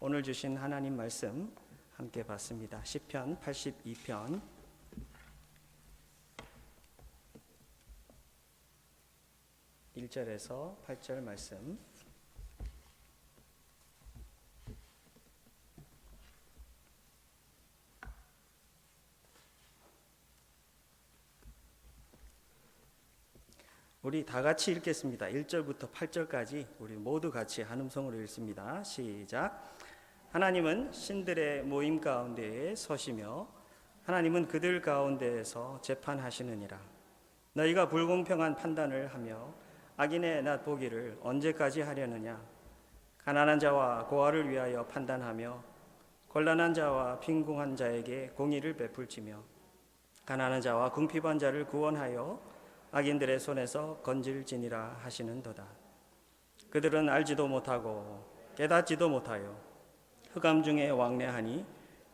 오늘 주신 하나님 말씀 함께 봤습니다. 시편 82편 1절에서 8절 말씀. 우리 다 같이 읽겠습니다. 1절부터 8절까지 우리 모두 같이 한음성으로 읽습니다. 시작. 하나님은 신들의 모임 가운데에 서시며 하나님은 그들 가운데에서 재판하시느니라. 너희가 불공평한 판단을 하며 악인의 낫 보기를 언제까지 하려느냐. 가난한 자와 고아를 위하여 판단하며 곤란한 자와 빈궁한 자에게 공의를 베풀지며 가난한 자와 궁핍한 자를 구원하여 악인들의 손에서 건질지니라 하시는도다. 그들은 알지도 못하고 깨닫지도 못하여 흑암 중에 왕래하니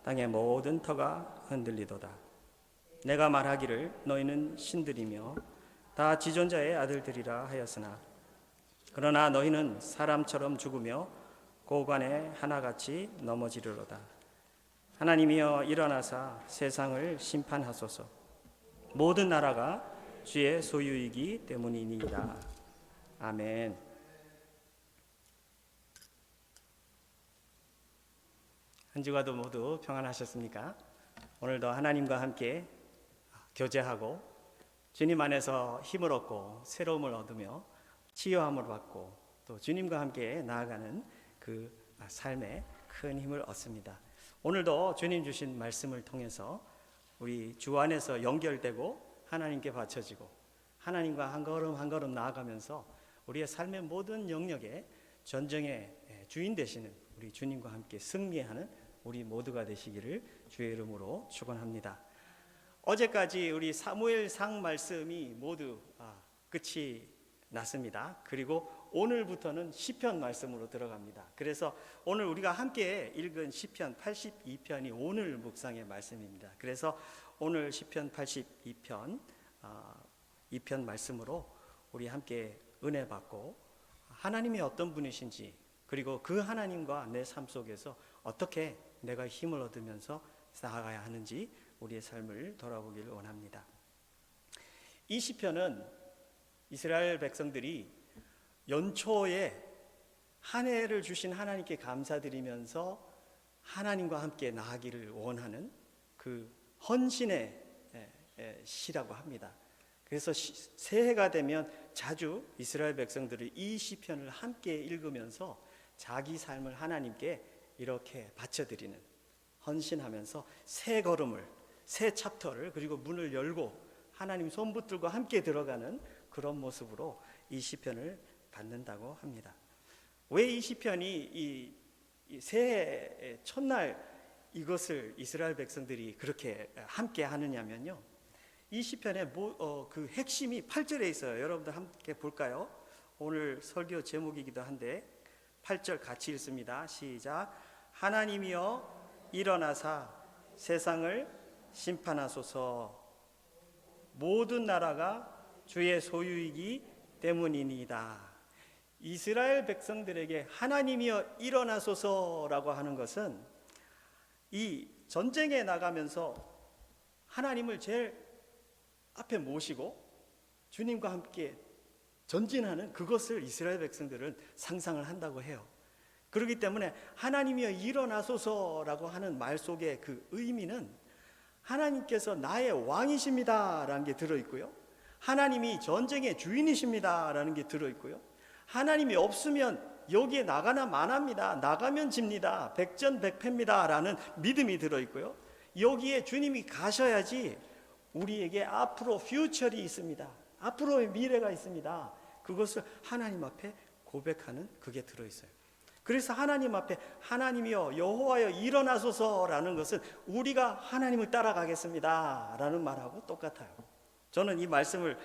땅의 모든 터가 흔들리도다. 내가 말하기를 너희는 신들이며 다 지존자의 아들들이라 하였으나 그러나 너희는 사람처럼 죽으며 고관에 하나같이 넘어지리로다. 하나님이여 일어나사 세상을 심판하소서. 모든 나라가 주의 소유이기 때문이니이다. 아멘. 한 주간도 모두 평안하셨습니까? 오늘도 하나님과 함께 교제하고 주님 안에서 힘을 얻고 새로움을 얻으며 치유함을 받고 또 주님과 함께 나아가는 그 삶에 큰 힘을 얻습니다. 오늘도 주님 주신 말씀을 통해서 우리 주 안에서 연결되고 하나님께 바쳐지고 하나님과 한 걸음 한 걸음 나아가면서 우리의 삶의 모든 영역에 전쟁의 주인 되시는 우리 주님과 함께 승리하는 우리 모두가 되시기를 주의 이름으로 축원합니다. 어제까지 우리 사무엘상 말씀이 모두 끝이 났습니다. 그리고 오늘부터는 시편 말씀으로 들어갑니다. 그래서 오늘 우리가 함께 읽은 시편 82편이 오늘 묵상의 말씀입니다. 그래서 오늘 시편 82편 2편 말씀으로 우리 함께 은혜 받고 하나님이 어떤 분이신지 그리고 그 하나님과 내 삶 속에서 어떻게 내가 힘을 얻으면서 나아가야 하는지 우리의 삶을 돌아보기를 원합니다. 이 시편은 이스라엘 백성들이 연초에 한 해를 주신 하나님께 감사드리면서 하나님과 함께 나아가기를 원하는 그 헌신의 시라고 합니다. 그래서 새해가 되면 자주 이스라엘 백성들이 이 시편을 함께 읽으면서 자기 삶을 하나님께 이렇게 바쳐드리는, 헌신하면서 새 걸음을, 새 챕터를 그리고 문을 열고 하나님 손붙들고 함께 들어가는 그런 모습으로 이 시편을 받는다고 합니다. 왜 이 시편이 이 새해 첫날 이것을 이스라엘 백성들이 그렇게 함께 하느냐면요, 이 시편의 그 핵심이 8절에 있어요. 여러분들 함께 볼까요? 오늘 설교 제목이기도 한데 8절 같이 읽습니다. 시작. 하나님이여 일어나사 세상을 심판하소서. 모든 나라가 주의 소유이기 때문이니이다. 이스라엘 백성들에게 하나님이여 일어나소서라고 하는 것은 이 전쟁에 나가면서 하나님을 제일 앞에 모시고 주님과 함께 전진하는 그것을 이스라엘 백성들은 상상을 한다고 해요. 그렇기 때문에 하나님이여 일어나소서라고 하는 말 속에 그 의미는 하나님께서 나의 왕이십니다라는 게 들어있고요, 하나님이 전쟁의 주인이십니다라는 게 들어있고요, 하나님이 없으면 여기에 나가나 마나입니다, 나가면 집니다, 백전백패입니다라는 믿음이 들어있고요, 여기에 주님이 가셔야지 우리에게 앞으로 퓨처리 있습니다, 앞으로의 미래가 있습니다, 그것을 하나님 앞에 고백하는 그게 들어있어요. 그래서 하나님 앞에 하나님이여 여호와여 일어나소서라는 것은 우리가 하나님을 따라가겠습니다 라는 말하고 똑같아요. 저는 이 말씀을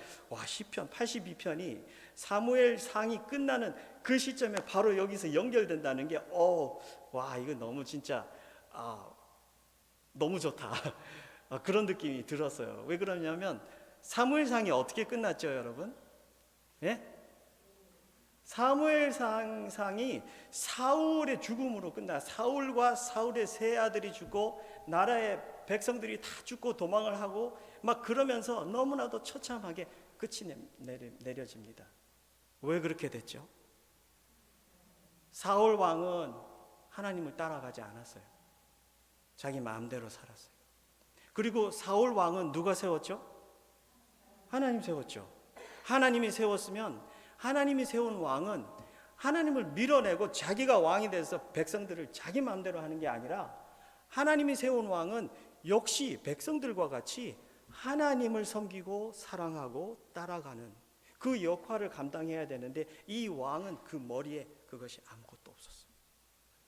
시편 82편이 사무엘상이 끝나는 그 시점에 바로 여기서 연결된다는 게 이거 너무 진짜 너무 좋다 그런 느낌이 들었어요. 왜 그러냐면 사무엘상이 어떻게 끝났죠, 여러분? 예? 사무엘상이 사울의 죽음으로 끝나. 사울과 사울의 세 아들이 죽고 나라의 백성들이 다 죽고 도망을 하고 막 그러면서 너무나도 처참하게 끝이 내려집니다. 왜 그렇게 됐죠? 사울 왕은 하나님을 따라가지 않았어요. 자기 마음대로 살았어요. 그리고 사울 왕은 누가 세웠죠? 하나님 세웠죠. 하나님이 세웠으면, 하나님이 세운 왕은 하나님을 밀어내고 자기가 왕이 돼서 백성들을 자기 마음대로 하는 게 아니라, 하나님이 세운 왕은 역시 백성들과 같이 하나님을 섬기고 사랑하고 따라가는 그 역할을 감당해야 되는데, 이 왕은 그 머리에 그것이 아무것도 없었어요.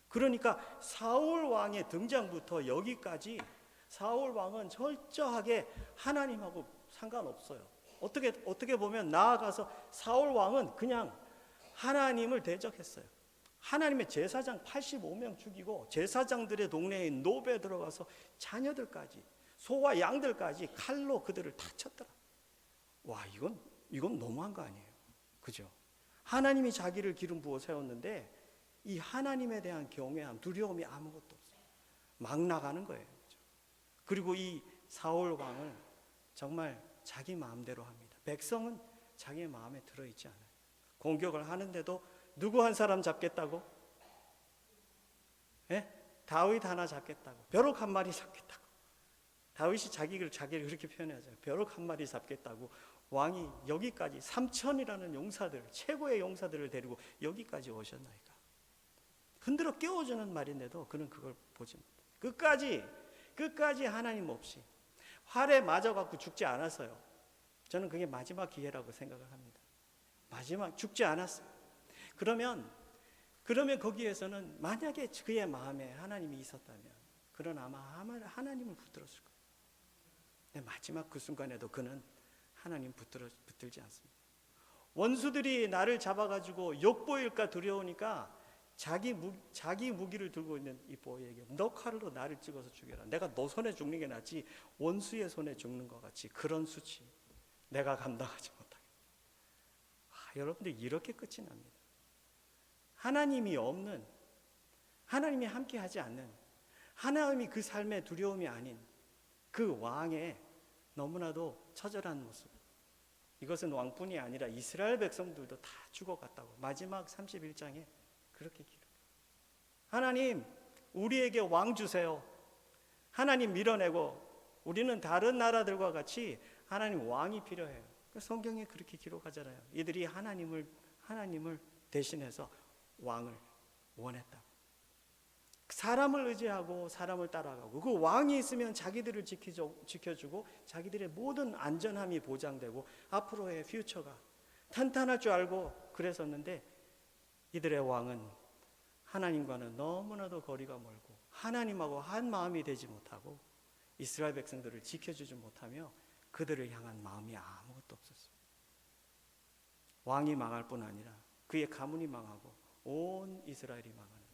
그러니까 사울 왕의 등장부터 여기까지 사울 왕은 철저하게 하나님하고 상관없어요. 어떻게 보면 나아가서 사울 왕은 그냥 하나님을 대적했어요. 하나님의 제사장 85명 죽이고 제사장들의 동네에 노베 들어가서 자녀들까지, 소와 양들까지 칼로 그들을 다 쳤더라. 와, 이건 너무한 거 아니에요? 그죠? 하나님이 자기를 기름 부어 세웠는데 이 하나님에 대한 경외함, 두려움이 아무것도 없어요. 막 나가는 거예요. 그죠? 그리고 이 사울 왕을 정말 자기 마음대로 합니다. 백성은 자기 마음에 들어있지 않아요. 공격을 하는데도 누구 한 사람 잡겠다고? 예? 다윗 하나 잡겠다고. 벼룩 한 마리 잡겠다고. 다윗이 자기를 그렇게 표현하잖아요. 벼룩 한 마리 잡겠다고 왕이 여기까지 3,000이라는 용사들, 최고의 용사들을 데리고 여기까지 오셨나이까. 흔들어 깨워주는 말인데도 그는 그걸 보지 못해요. 끝까지 하나님 없이 활에 맞아갖고 죽지 않았어요. 저는 그게 마지막 기회라고 생각을 합니다. 마지막 죽지 않았어요. 그러면 거기에서는 만약에 그의 마음에 하나님이 있었다면 그는 아마 하나님을 붙들었을 거예요. 근데 마지막 그 순간에도 그는 하나님 붙들지 않습니다. 원수들이 나를 잡아가지고 욕보일까 두려우니까 자기 무기를 들고 있는 이 보에게 너 칼로 나를 찍어서 죽여라. 내가 너 손에 죽는 게 낫지 원수의 손에 죽는 것 같이 그런 수치 내가 감당하지 못하겠다. 여러분들 이렇게 끝이 납니다. 하나님이 없는, 하나님이 함께하지 않는, 하나님이 그 삶의 두려움이 아닌 그 왕의 너무나도 처절한 모습. 이것은 왕뿐이 아니라 이스라엘 백성들도 다 죽어갔다고 마지막 31장에 그렇게 기록해요. 하나님, 우리에게 왕 주세요. 하나님 밀어내고 우리는 다른 나라들과 같이 하나님 왕이 필요해요. 성경에 그렇게 기록하잖아요. 이들이 하나님을 대신해서 왕을 원했다. 사람을 의지하고 사람을 따라가고 그 왕이 있으면 자기들을 지켜주고 자기들의 모든 안전함이 보장되고 앞으로의 퓨처가 탄탄할 줄 알고 그랬었는데, 이들의 왕은 하나님과는 너무나도 거리가 멀고 하나님하고 한 마음이 되지 못하고 이스라엘 백성들을 지켜주지 못하며 그들을 향한 마음이 아무것도 없었어요. 왕이 망할 뿐 아니라 그의 가문이 망하고 온 이스라엘이 망하는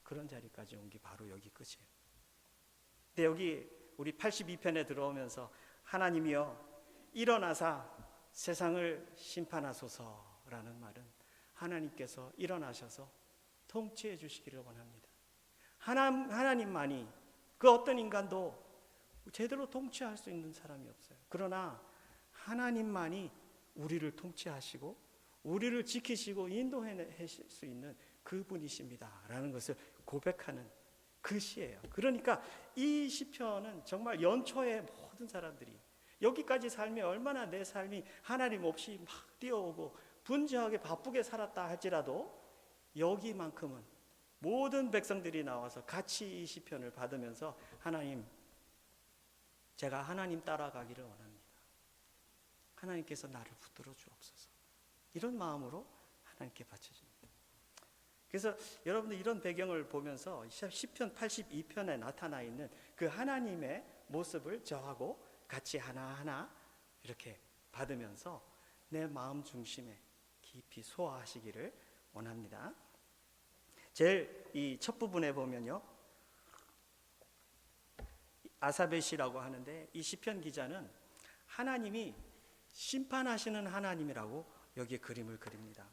그런 자리까지 온 게 바로 여기 끝이에요. 근데 여기 우리 82편에 들어오면서 하나님이여 일어나사 세상을 심판하소서라는 말은 하나님께서 일어나셔서 통치해 주시기를 원합니다. 하나님만이, 그 어떤 인간도 제대로 통치할 수 있는 사람이 없어요. 그러나 하나님만이 우리를 통치하시고 우리를 지키시고 인도하실 수 있는 그분이십니다 라는 것을 고백하는 그 시예요. 그러니까 이 시편은 정말 연초에 모든 사람들이 여기까지 삶이 얼마나 내 삶이 하나님 없이 막 뛰어오고 분주하게 바쁘게 살았다 할지라도 여기만큼은 모든 백성들이 나와서 같이 이 시편을 받으면서 하나님, 제가 하나님 따라가기를 원합니다. 하나님께서 나를 붙들어 주옵소서. 이런 마음으로 하나님께 바쳐줍니다. 그래서 여러분들 이런 배경을 보면서 시편 82편에 나타나 있는 그 하나님의 모습을 저하고 같이 하나하나 이렇게 받으면서 내 마음 중심에 깊이 소화하시기를 원합니다. 제일 이 첫 부분에 보면요, 아사벳이라고 하는데 이 시편 기자는 하나님이 심판하시는 하나님이라고 여기에 그림을 그립니다.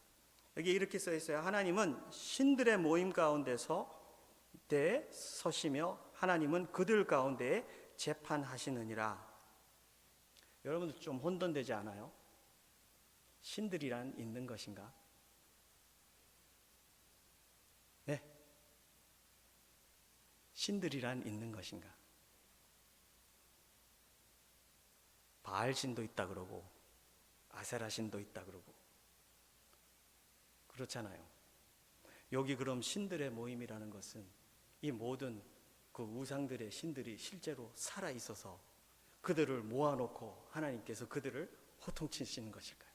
여기 이렇게 써 있어요. 하나님은 신들의 모임 가운데서 서시며 하나님은 그들 가운데에 재판하시느니라. 여러분들 좀 혼돈되지 않아요? 신들이란 있는 것인가? 네. 신들이란 있는 것인가? 바알 신도 있다 그러고 아세라 신도 있다 그러고 그렇잖아요. 여기 그럼 신들의 모임이라는 것은 이 모든 그 우상들의 신들이 실제로 살아 있어서 그들을 모아놓고 하나님께서 그들을 호통치시는 것일까요?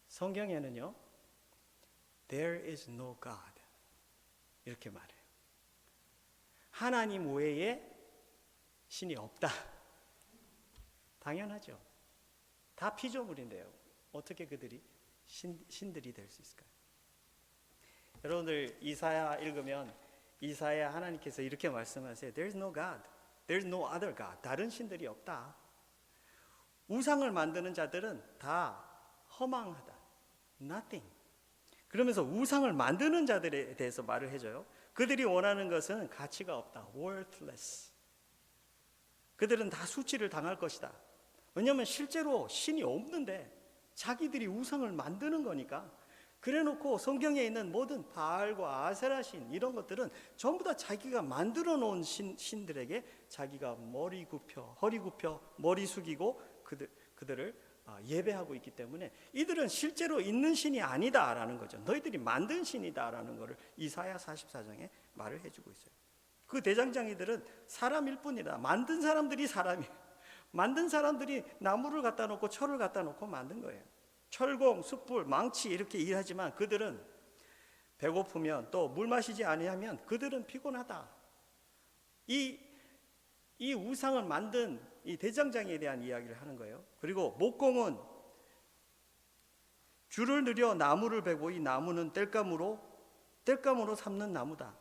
성경에는요, There is no God 이렇게 말해요. 하나님 외에 신이 없다. 당연하죠. 다 피조물인데요. 어떻게 그들이 신들이 될 수 있을까요? 여러분들 이사야 읽으면 이사야 하나님께서 이렇게 말씀하세요. There's no God. There's no other God. 다른 신들이 없다. 우상을 만드는 자들은 다 허망하다. Nothing. 그러면서 우상을 만드는 자들에 대해서 말을 해줘요. 그들이 원하는 것은 가치가 없다. Worthless. 그들은 다 수치를 당할 것이다. 왜냐하면 실제로 신이 없는데 자기들이 우상을 만드는 거니까. 그래놓고 성경에 있는 모든 바알과 아세라 신 이런 것들은 전부 다 자기가 만들어 놓은 신들에게 자기가 허리 굽혀 머리 숙이고 그들을 예배하고 있기 때문에 이들은 실제로 있는 신이 아니다라는 거죠. 너희들이 만든 신이다라는 것을 이사야 44장에 말을 해주고 있어요. 그 대장장이들은 사람일 뿐이다. 만든 사람들이 사람이에요. 만든 사람들이 나무를 갖다 놓고 철을 갖다 놓고 만든 거예요. 철공, 숯불, 망치 이렇게 일하지만 그들은 배고프면 또 물 마시지 아니하면 그들은 피곤하다. 이 우상을 만든 이 대장장이에 대한 이야기를 하는 거예요. 그리고 목공은 줄을 들여 나무를 베고 이 나무는 땔감으로 삼는 나무다.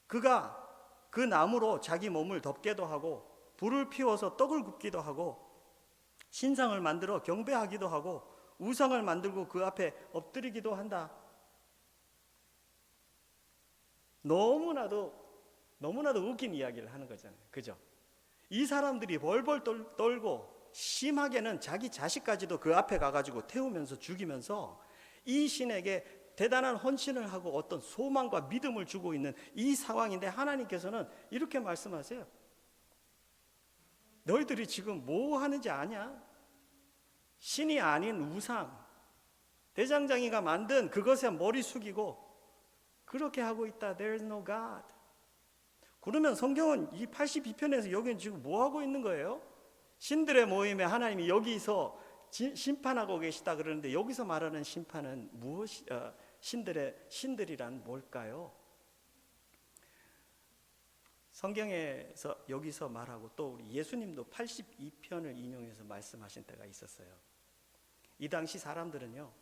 그가 그 나무로 자기 몸을 덮게도 하고 불을 피워서 떡을 굽기도 하고 신상을 만들어 경배하기도 하고 우상을 만들고 그 앞에 엎드리기도 한다. 너무나도 웃긴 이야기를 하는 거잖아요. 그죠? 이 사람들이 벌벌 떨고 심하게는 자기 자식까지도 그 앞에 가가지고 태우면서 죽이면서 이 신에게 대단한 헌신을 하고 어떤 소망과 믿음을 주고 있는 이 상황인데 하나님께서는 이렇게 말씀하세요. 너희들이 지금 뭐 하는지 아냐? 신이 아닌 우상, 대장장이가 만든 그것에 머리 숙이고 그렇게 하고 있다. There is no God. 그러면 성경은 이 82편에서 여기는 지금 뭐 하고 있는 거예요? 신들의 모임에 하나님이 여기서 심판하고 계시다 그러는데 여기서 말하는 심판은 신들이란 뭘까요? 성경에서 여기서 말하고 또 우리 예수님도 82편을 인용해서 말씀하신 때가 있었어요. 이 당시 사람들은요,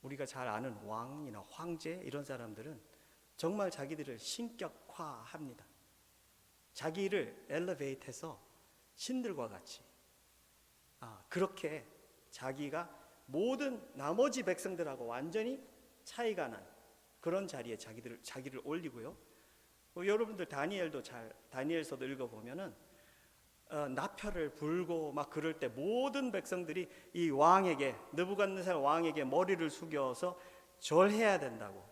우리가 잘 아는 왕이나 황제 이런 사람들은 정말 자기들을 신격화합니다. 자기를 엘리베이트해서 신들과 같이 그렇게 자기가 모든 나머지 백성들하고 완전히 차이가 난 그런 자리에 자기를 올리고요. 여러분들 다니엘서도 읽어보면은 나팔을 불고 막 그럴 때 모든 백성들이 이 왕에게 느부갓네살 왕에게 머리를 숙여서 절해야 된다고.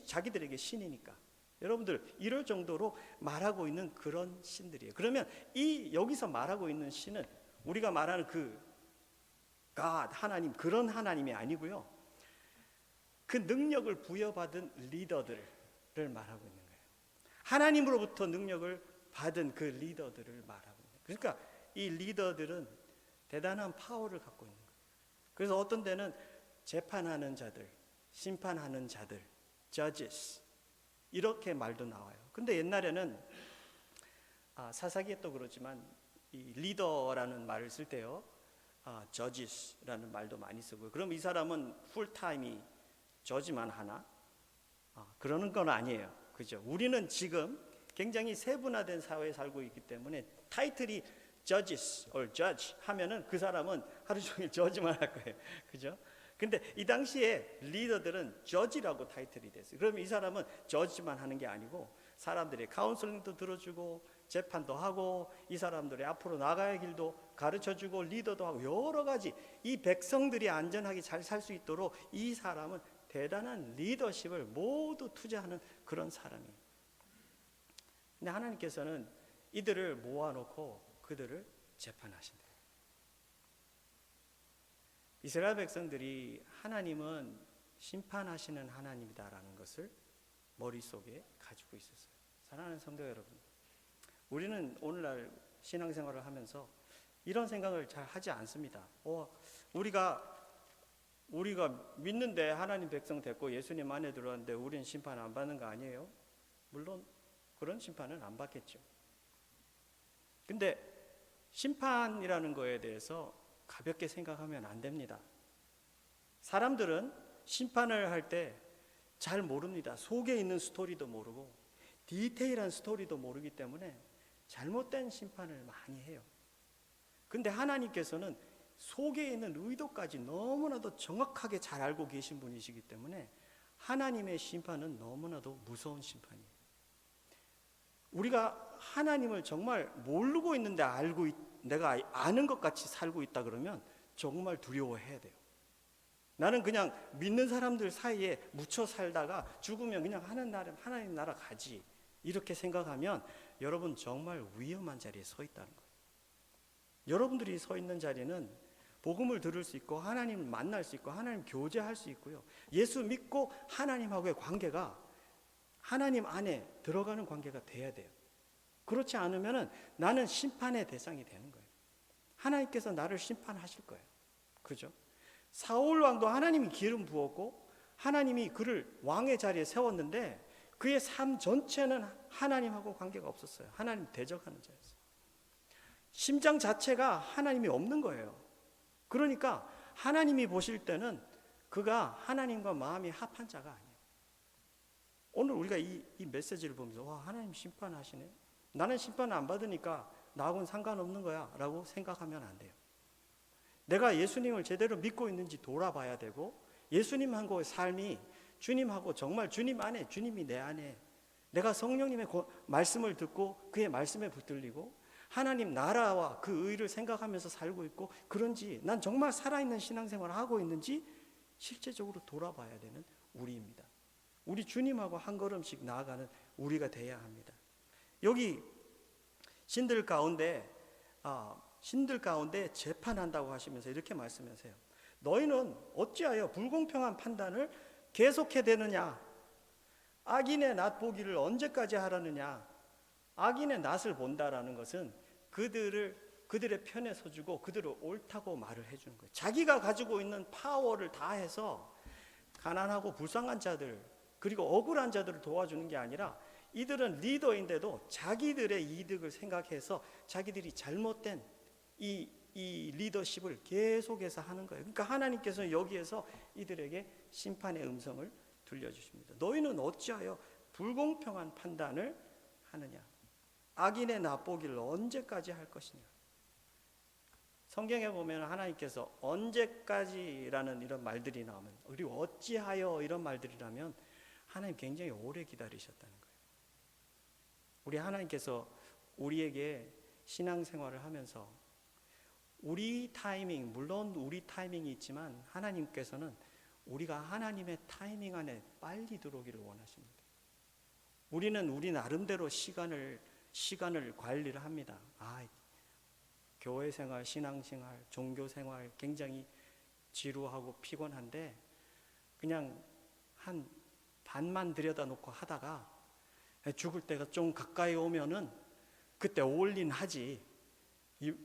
자기들에게 신이니까. 여러분들 이럴 정도로 말하고 있는 그런 신들이에요. 그러면 여기서 말하고 있는 신은 우리가 말하는 그 God 하나님 그런 하나님이 아니고요. 그 능력을 부여받은 리더들을 말하고 있는 거예요. 하나님으로부터 능력을 받은 그 리더들을 말하고 있는 거예요. 그러니까 이 리더들은 대단한 파워를 갖고 있는 거예요. 그래서 어떤 때는 재판하는 자들, 심판하는 자들, judges 이렇게 말도 나와요. 근데 옛날에는 사사기에 또 그렇지만 이 리더라는 말을 쓸 때요, judges라는 말도 많이 쓰고요. 그럼 이 사람은 풀타임이 저지만 하나? 그러는 건 아니에요. 그죠? 우리는 지금 굉장히 세분화된 사회에 살고 있기 때문에 타이틀이 judges or judge 하면은 그 사람은 하루 종일 저지만 할 거예요. 그죠? 근데 이 당시에 리더들은 judge라고 타이틀이 됐어요. 그러면 이 사람은 judge만 하는 게 아니고 사람들의 카운슬링도 들어주고 재판도 하고 이 사람들의 앞으로 나가야 할 길도 가르쳐주고 리더도 하고 여러 가지 이 백성들이 안전하게 잘 살 수 있도록 이 사람은 대단한 리더십을 모두 투자하는 그런 사람이에요. 근데 하나님께서는 이들을 모아놓고 그들을 재판하신대요. 이스라엘 백성들이 하나님은 심판하시는 하나님이다라는 것을 머릿속에 가지고 있었어요. 사랑하는 성도 여러분, 우리는 오늘날 신앙생활을 하면서 이런 생각을 잘 하지 않습니다. 우리가 믿는데 하나님 백성 됐고 예수님 안에 들어왔는데 우리는 심판 안 받는 거 아니에요? 물론 그런 심판은 안 받겠죠. 근데 심판이라는 거에 대해서 가볍게 생각하면 안 됩니다. 사람들은 심판을 할 때 잘 모릅니다. 속에 있는 스토리도 모르고 디테일한 스토리도 모르기 때문에 잘못된 심판을 많이 해요. 근데 하나님께서는 속에 있는 의도까지 너무나도 정확하게 잘 알고 계신 분이시기 때문에 하나님의 심판은 너무나도 무서운 심판이에요. 우리가 하나님을 정말 모르고 있는데 내가 아는 것 같이 살고 있다 그러면 정말 두려워해야 돼요. 나는 그냥 믿는 사람들 사이에 묻혀 살다가 죽으면 그냥 하나님 나라 가지 이렇게 생각하면 여러분 정말 위험한 자리에 서 있다는 거예요. 여러분들이 서 있는 자리는 복음을 들을 수 있고 하나님을 만날 수 있고 하나님 교제할 수 있고요. 예수 믿고 하나님하고의 관계가 하나님 안에 들어가는 관계가 돼야 돼요. 그렇지 않으면 나는 심판의 대상이 되는 거예요. 하나님께서 나를 심판하실 거예요. 그죠? 사울 왕도 하나님이 기름 부었고 하나님이 그를 왕의 자리에 세웠는데 그의 삶 전체는 하나님하고 관계가 없었어요. 하나님 대적하는 자였어요. 심장 자체가 하나님이 없는 거예요. 그러니까 하나님이 보실 때는 그가 하나님과 마음이 합한 자가 아니에요. 오늘 우리가 이 메시지를 보면서 와, 하나님 심판하시네. 나는 심판 안 받으니까 나하고는 상관없는 거야 라고 생각하면 안 돼요. 내가 예수님을 제대로 믿고 있는지 돌아봐야 되고 예수님하고의 삶이 주님하고 정말 주님 안에 주님이 내 안에 내가 성령님의 말씀을 듣고 그의 말씀에 붙들리고 하나님 나라와 그 의를 생각하면서 살고 있고 그런지 난 정말 살아있는 신앙생활을 하고 있는지 실제적으로 돌아봐야 되는 우리입니다. 우리 주님하고 한 걸음씩 나아가는 우리가 돼야 합니다. 여기 신들 가운데 재판한다고 하시면서 이렇게 말씀하세요. 너희는 어찌하여 불공평한 판단을 계속해 대느냐? 악인의 낫 보기를 언제까지 하라느냐? 악인의 낫을 본다라는 것은 그들의 편에 서주고 그들을 옳다고 말을 해주는 거예요. 자기가 가지고 있는 파워를 다해서 가난하고 불쌍한 자들 그리고 억울한 자들을 도와주는 게 아니라 이들은 리더인데도 자기들의 이득을 생각해서 자기들이 잘못된 이 리더십을 계속해서 하는 거예요. 그러니까 하나님께서는 여기에서 이들에게 심판의 음성을 들려주십니다. 너희는 어찌하여 불공평한 판단을 하느냐? 악인의 낫보기를 언제까지 할 것이냐? 성경에 보면 하나님께서 언제까지라는 이런 말들이 나오면 그리고 어찌하여 이런 말들이 나면 하나님 굉장히 오래 기다리셨다는 거예요. 우리 하나님께서 우리에게 신앙생활을 하면서 우리 타이밍, 물론 우리 타이밍이 있지만 하나님께서는 우리가 하나님의 타이밍 안에 빨리 들어오기를 원하십니다. 우리는 우리 나름대로 시간을 관리를 합니다. 교회 생활, 신앙 생활, 종교 생활 굉장히 지루하고 피곤한데 그냥 한 반만 들여다놓고 하다가 죽을 때가 좀 가까이 오면은 그때 올인 하지.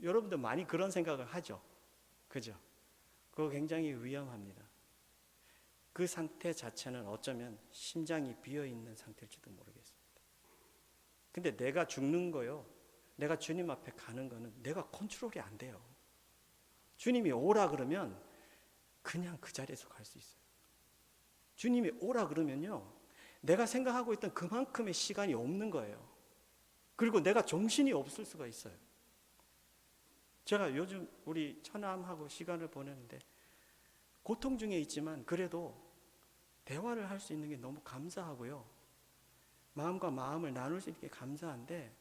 여러분들 많이 그런 생각을 하죠. 그죠? 그거 굉장히 위험합니다. 그 상태 자체는 어쩌면 심장이 비어있는 상태일지도 모르겠습니다. 근데 내가 죽는 거요. 내가 주님 앞에 가는 거는 내가 컨트롤이 안 돼요. 주님이 오라 그러면 그냥 그 자리에서 갈 수 있어요. 주님이 오라 그러면요. 내가 생각하고 있던 그만큼의 시간이 없는 거예요. 그리고 내가 정신이 없을 수가 있어요. 제가 요즘 우리 처남하고 시간을 보내는데 고통 중에 있지만 그래도 대화를 할 수 있는 게 너무 감사하고요. 마음과 마음을 나눌 수 있는 게 감사한데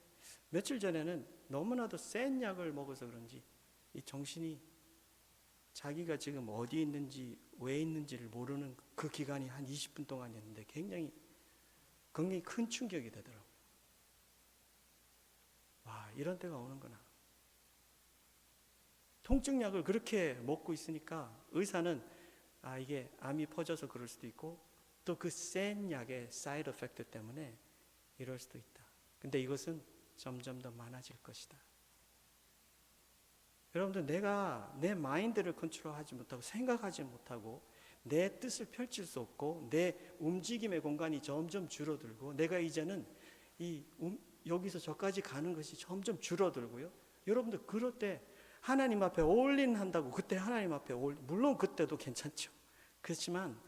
며칠 전에는 너무나도 센 약을 먹어서 그런지 이 정신이 자기가 지금 어디 있는지 왜 있는지를 모르는 그 기간이 한 20분 동안이었는데 굉장히 큰 충격이 되더라고요. 와, 이런 때가 오는구나. 통증약을 그렇게 먹고 있으니까 의사는 이게 암이 퍼져서 그럴 수도 있고 또 그 센 약의 사이드 에펙트 때문에 이럴 수도 있다. 근데 이것은 점점 더 많아질 것이다. 여러분들, 내가 내 마인드를 컨트롤하지 못하고 생각하지 못하고 내 뜻을 펼칠 수 없고 내 움직임의 공간이 점점 줄어들고 내가 이제는 여기서 저까지 가는 것이 점점 줄어들고요. 여러분들 그럴 때 하나님 앞에 올인 한다고 그때 하나님 앞에 물론 그때도 괜찮죠. 그렇지만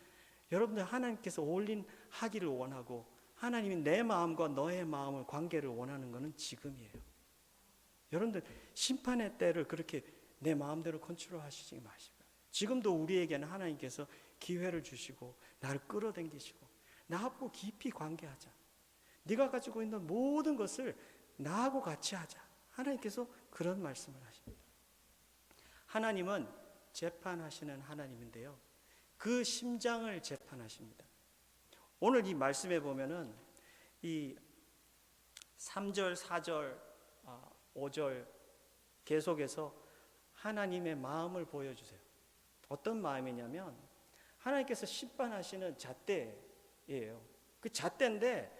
여러분들 하나님께서 올인 하기를 원하고 하나님이 내 마음과 너의 마음을 관계를 원하는 것은 지금이에요. 여러분들 심판의 때를 그렇게 내 마음대로 컨트롤하시지 마시고 지금도 우리에게는 하나님께서 기회를 주시고 나를 끌어당기시고 나하고 깊이 관계하자. 네가 가지고 있는 모든 것을 나하고 같이 하자. 하나님께서 그런 말씀을 하십니다. 하나님은 재판하시는 하나님인데요. 그 심장을 재판하십니다. 오늘 이 말씀에 보면은 이 3절, 4절, 5절 계속해서 하나님의 마음을 보여주세요. 어떤 마음이냐면 하나님께서 심판하시는 잣대예요. 그 잣대인데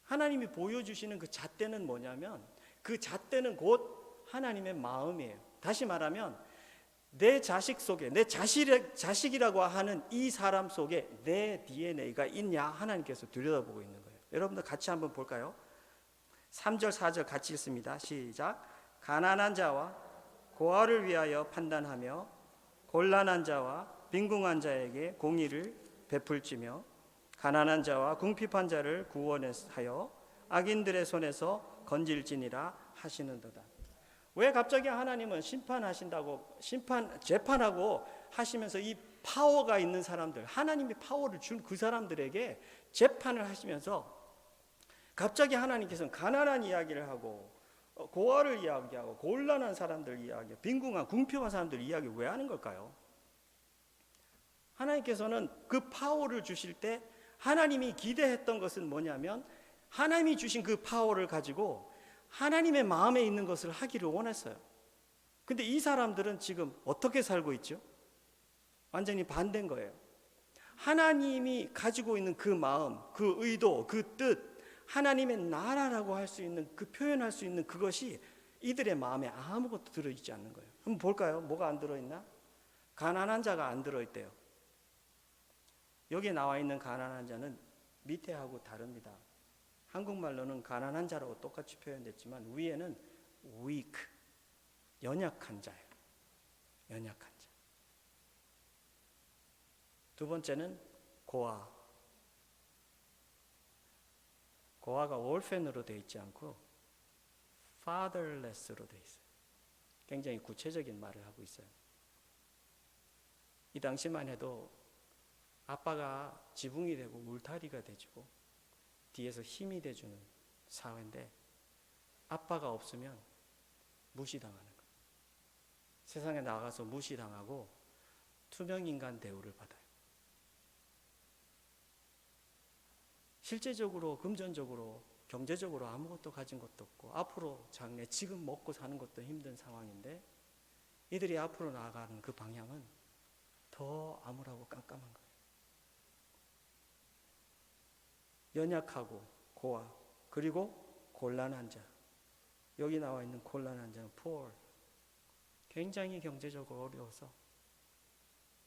하나님이 보여주시는 그 잣대는 뭐냐면 그 잣대는 곧 하나님의 마음이에요. 다시 말하면 내 자식 속에 내 자식이라고 하는 이 사람 속에 내 DNA가 있냐 하나님께서 들여다보고 있는 거예요. 여러분들 같이 한번 볼까요? 3절 4절 같이 읽습니다. 시작. 가난한 자와 고아를 위하여 판단하며 곤란한 자와 빈궁한 자에게 공의를 베풀지며 가난한 자와 궁핍한 자를 구원하여 악인들의 손에서 건질지니라 하시는도다. 왜 갑자기 하나님은 재판하고 하시면서 이 파워가 있는 사람들, 하나님이 파워를 준 그 사람들에게 재판을 하시면서 갑자기 하나님께서는 가난한 이야기를 하고 고아를 이야기하고 곤란한 사람들 이야기하고 빈궁한 궁핍한 사람들 이야기를 왜 하는 걸까요? 하나님께서는 그 파워를 주실 때 하나님이 기대했던 것은 뭐냐면 하나님이 주신 그 파워를 가지고 하나님의 마음에 있는 것을 하기를 원했어요. 근데 이 사람들은 지금 어떻게 살고 있죠? 완전히 반대인 거예요. 하나님이 가지고 있는 그 마음, 그 의도, 그 뜻, 하나님의 나라라고 할 수 있는 그 표현할 수 있는 그것이 이들의 마음에 아무것도 들어있지 않는 거예요. 한번 볼까요? 뭐가 안 들어있나? 가난한 자가 안 들어있대요. 여기 나와 있는 가난한 자는 밑에 하고 다릅니다. 한국말로는 가난한 자라고 똑같이 표현됐지만 위에는 weak, 연약한 자예요. 연약한 자. 두 번째는 고아. 고아가 orphan으로 되어 있지 않고 fatherless로 되어 있어요. 굉장히 구체적인 말을 하고 있어요. 이 당시만 해도 아빠가 지붕이 되고 울타리가 돼주고 뒤에서 힘이 돼주는 사회인데 아빠가 없으면 무시당하는 거예요. 세상에 나가서 무시당하고 투명인간 대우를 받아요. 실제적으로 금전적으로 경제적으로 아무것도 가진 것도 없고 앞으로 장래 지금 먹고 사는 것도 힘든 상황인데 이들이 앞으로 나아가는 그 방향은 더 암울하고 깜깜한 거예요. 연약하고 고아 그리고 곤란한 자. 여기 나와 있는 곤란한 자는 poor. 굉장히 경제적으로 어려워서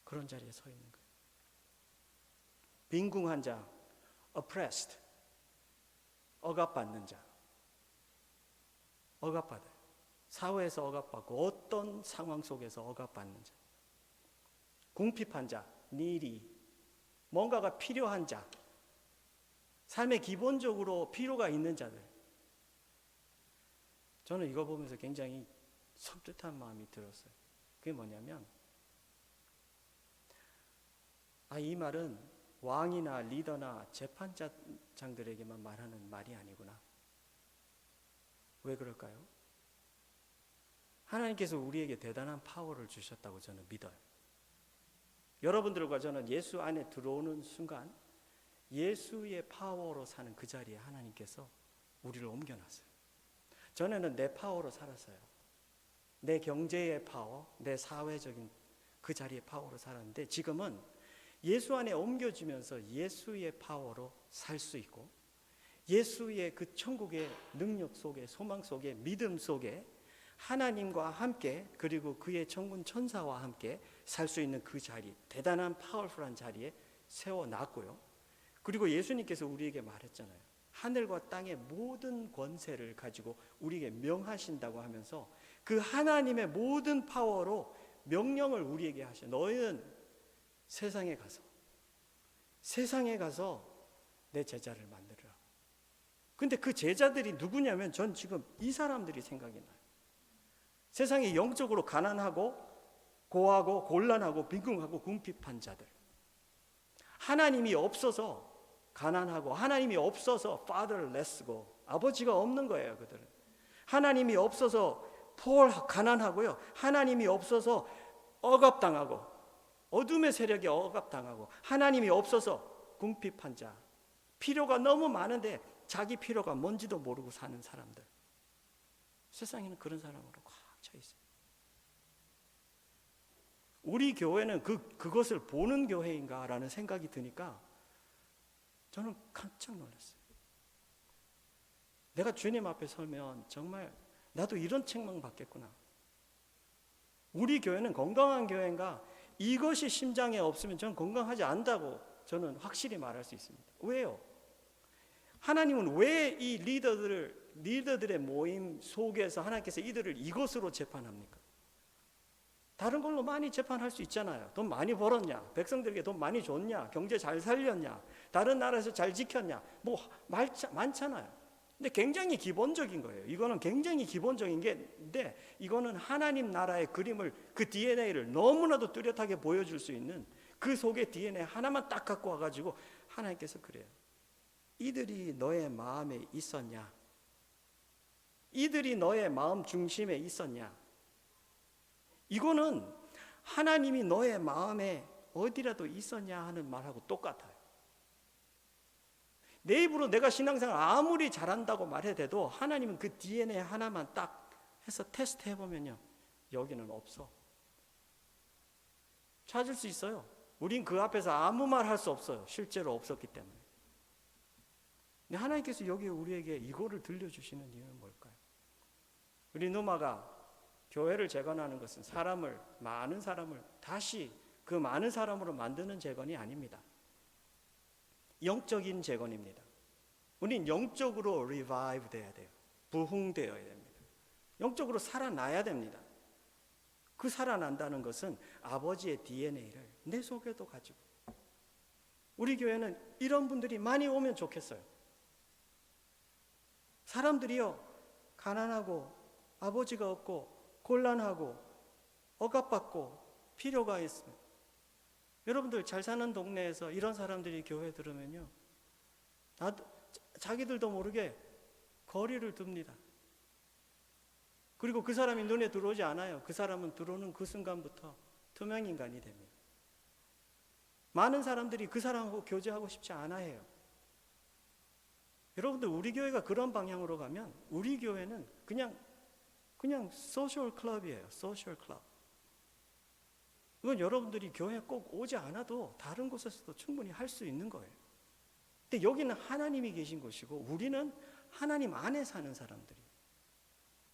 그런 자리에 서 있는 거예요. 빈궁한 자, oppressed. 억압받는 자. 억압받아요. 사회에서 억압받고 어떤 상황 속에서 억압받는 자. 궁핍한 자, needy. 뭔가가 필요한 자. 삶에 기본적으로 필요가 있는 자들. 저는 이거 보면서 굉장히 섬뜩한 마음이 들었어요. 그게 뭐냐면, 이 말은 왕이나 리더나 재판장들에게만 말하는 말이 아니구나. 왜 그럴까요? 하나님께서 우리에게 대단한 파워를 주셨다고 저는 믿어요. 여러분들과 저는 예수 안에 들어오는 순간 예수의 파워로 사는 그 자리에 하나님께서 우리를 옮겨놨어요. 전에는 내 파워로 살았어요. 내 경제의 파워, 내 사회적인 그 자리의 파워로 살았는데, 지금은 예수 안에 옮겨지면서 예수의 파워로 살 수 있고, 예수의 그 천국의 능력 속에, 소망 속에, 믿음 속에 하나님과 함께, 그리고 그의 천군 천사와 함께 살 수 있는 그 자리, 대단한 파워풀한 자리에 세워놨고요. 그리고 예수님께서 우리에게 말했잖아요. 하늘과 땅의 모든 권세를 가지고 우리에게 명하신다고 하면서 그 하나님의 모든 파워로 명령을 우리에게 하셔. 너희는 세상에 가서 내 제자를 만들어라. 근데 그 제자들이 누구냐면, 전 지금 이 사람들이 생각이 나요. 세상에 영적으로 가난하고 고하고 곤란하고 빈궁하고 궁핍한 자들, 하나님이 없어서 가난하고, 하나님이 없어서 fatherless고, 아버지가 없는 거예요. 그들은 하나님이 없어서 poor, 가난하고요, 하나님이 없어서 억압당하고, 어둠의 세력에 억압당하고, 하나님이 없어서 궁핍한 자, 필요가 너무 많은데 자기 필요가 뭔지도 모르고 사는 사람들. 세상에는 그런 사람으로 꽉 차 있어요. 우리 교회는 그것을 보는 교회인가라는 생각이 드니까 저는 깜짝 놀랐어요. 내가 주님 앞에 서면 정말 나도 이런 책망 받겠구나. 우리 교회는 건강한 교회인가? 이것이 심장에 없으면 저는 건강하지 않다고 저는 확실히 말할 수 있습니다. 왜요? 하나님은 왜 이 리더들의 모임 속에서 하나님께서 이들을 이것으로 재판합니까? 다른 걸로 많이 재판할 수 있잖아요. 돈 많이 벌었냐? 백성들에게 돈 많이 줬냐? 경제 잘 살렸냐? 다른 나라에서 잘 지켰냐? 뭐 많잖아요. 근데 굉장히 기본적인 거예요. 이거는 굉장히 기본적인 게인데, 이거는 하나님 나라의 그림을, 그 DNA를 너무나도 뚜렷하게 보여줄 수 있는 그 속에 DNA 하나만 딱 갖고 와가지고 하나님께서 그래요. 이들이 너의 마음에 있었냐? 이들이 너의 마음 중심에 있었냐? 이거는 하나님이 너의 마음에 어디라도 있었냐 하는 말하고 똑같아요. 내 입으로 내가 신앙생활 아무리 잘한다고 말해도 하나님은 그 DNA 하나만 딱 해서 테스트 해보면요, 여기는 없어. 찾을 수 있어요. 우린 그 앞에서 아무 말 할 수 없어요. 실제로 없었기 때문에. 근데 하나님께서 여기 우리에게 이거를 들려주시는 이유는 뭘까요? 우리 누마가 교회를 재건하는 것은 많은 사람을 다시 그 많은 사람으로 만드는 재건이 아닙니다. 영적인 재건입니다. 우린 영적으로 revive 돼야 돼요. 부흥되어야 됩니다. 영적으로 살아나야 됩니다. 그 살아난다는 것은 아버지의 DNA를 내 속에도 가지고, 우리 교회는 이런 분들이 많이 오면 좋겠어요. 사람들이요, 가난하고 아버지가 없고 곤란하고 억압받고 필요가 있으면, 여러분들 잘 사는 동네에서 이런 사람들이 교회 들으면요, 자기들도 모르게 거리를 둡니다. 그리고 그 사람이 눈에 들어오지 않아요. 그 사람은 들어오는 그 순간부터 투명인간이 됩니다. 많은 사람들이 그 사람하고 교제하고 싶지 않아 해요. 여러분들, 우리 교회가 그런 방향으로 가면 우리 교회는 그냥 소셜 클럽이에요. 소셜 클럽. 이건 여러분들이 교회에 꼭 오지 않아도 다른 곳에서도 충분히 할 수 있는 거예요. 근데 여기는 하나님이 계신 곳이고, 우리는 하나님 안에 사는 사람들이,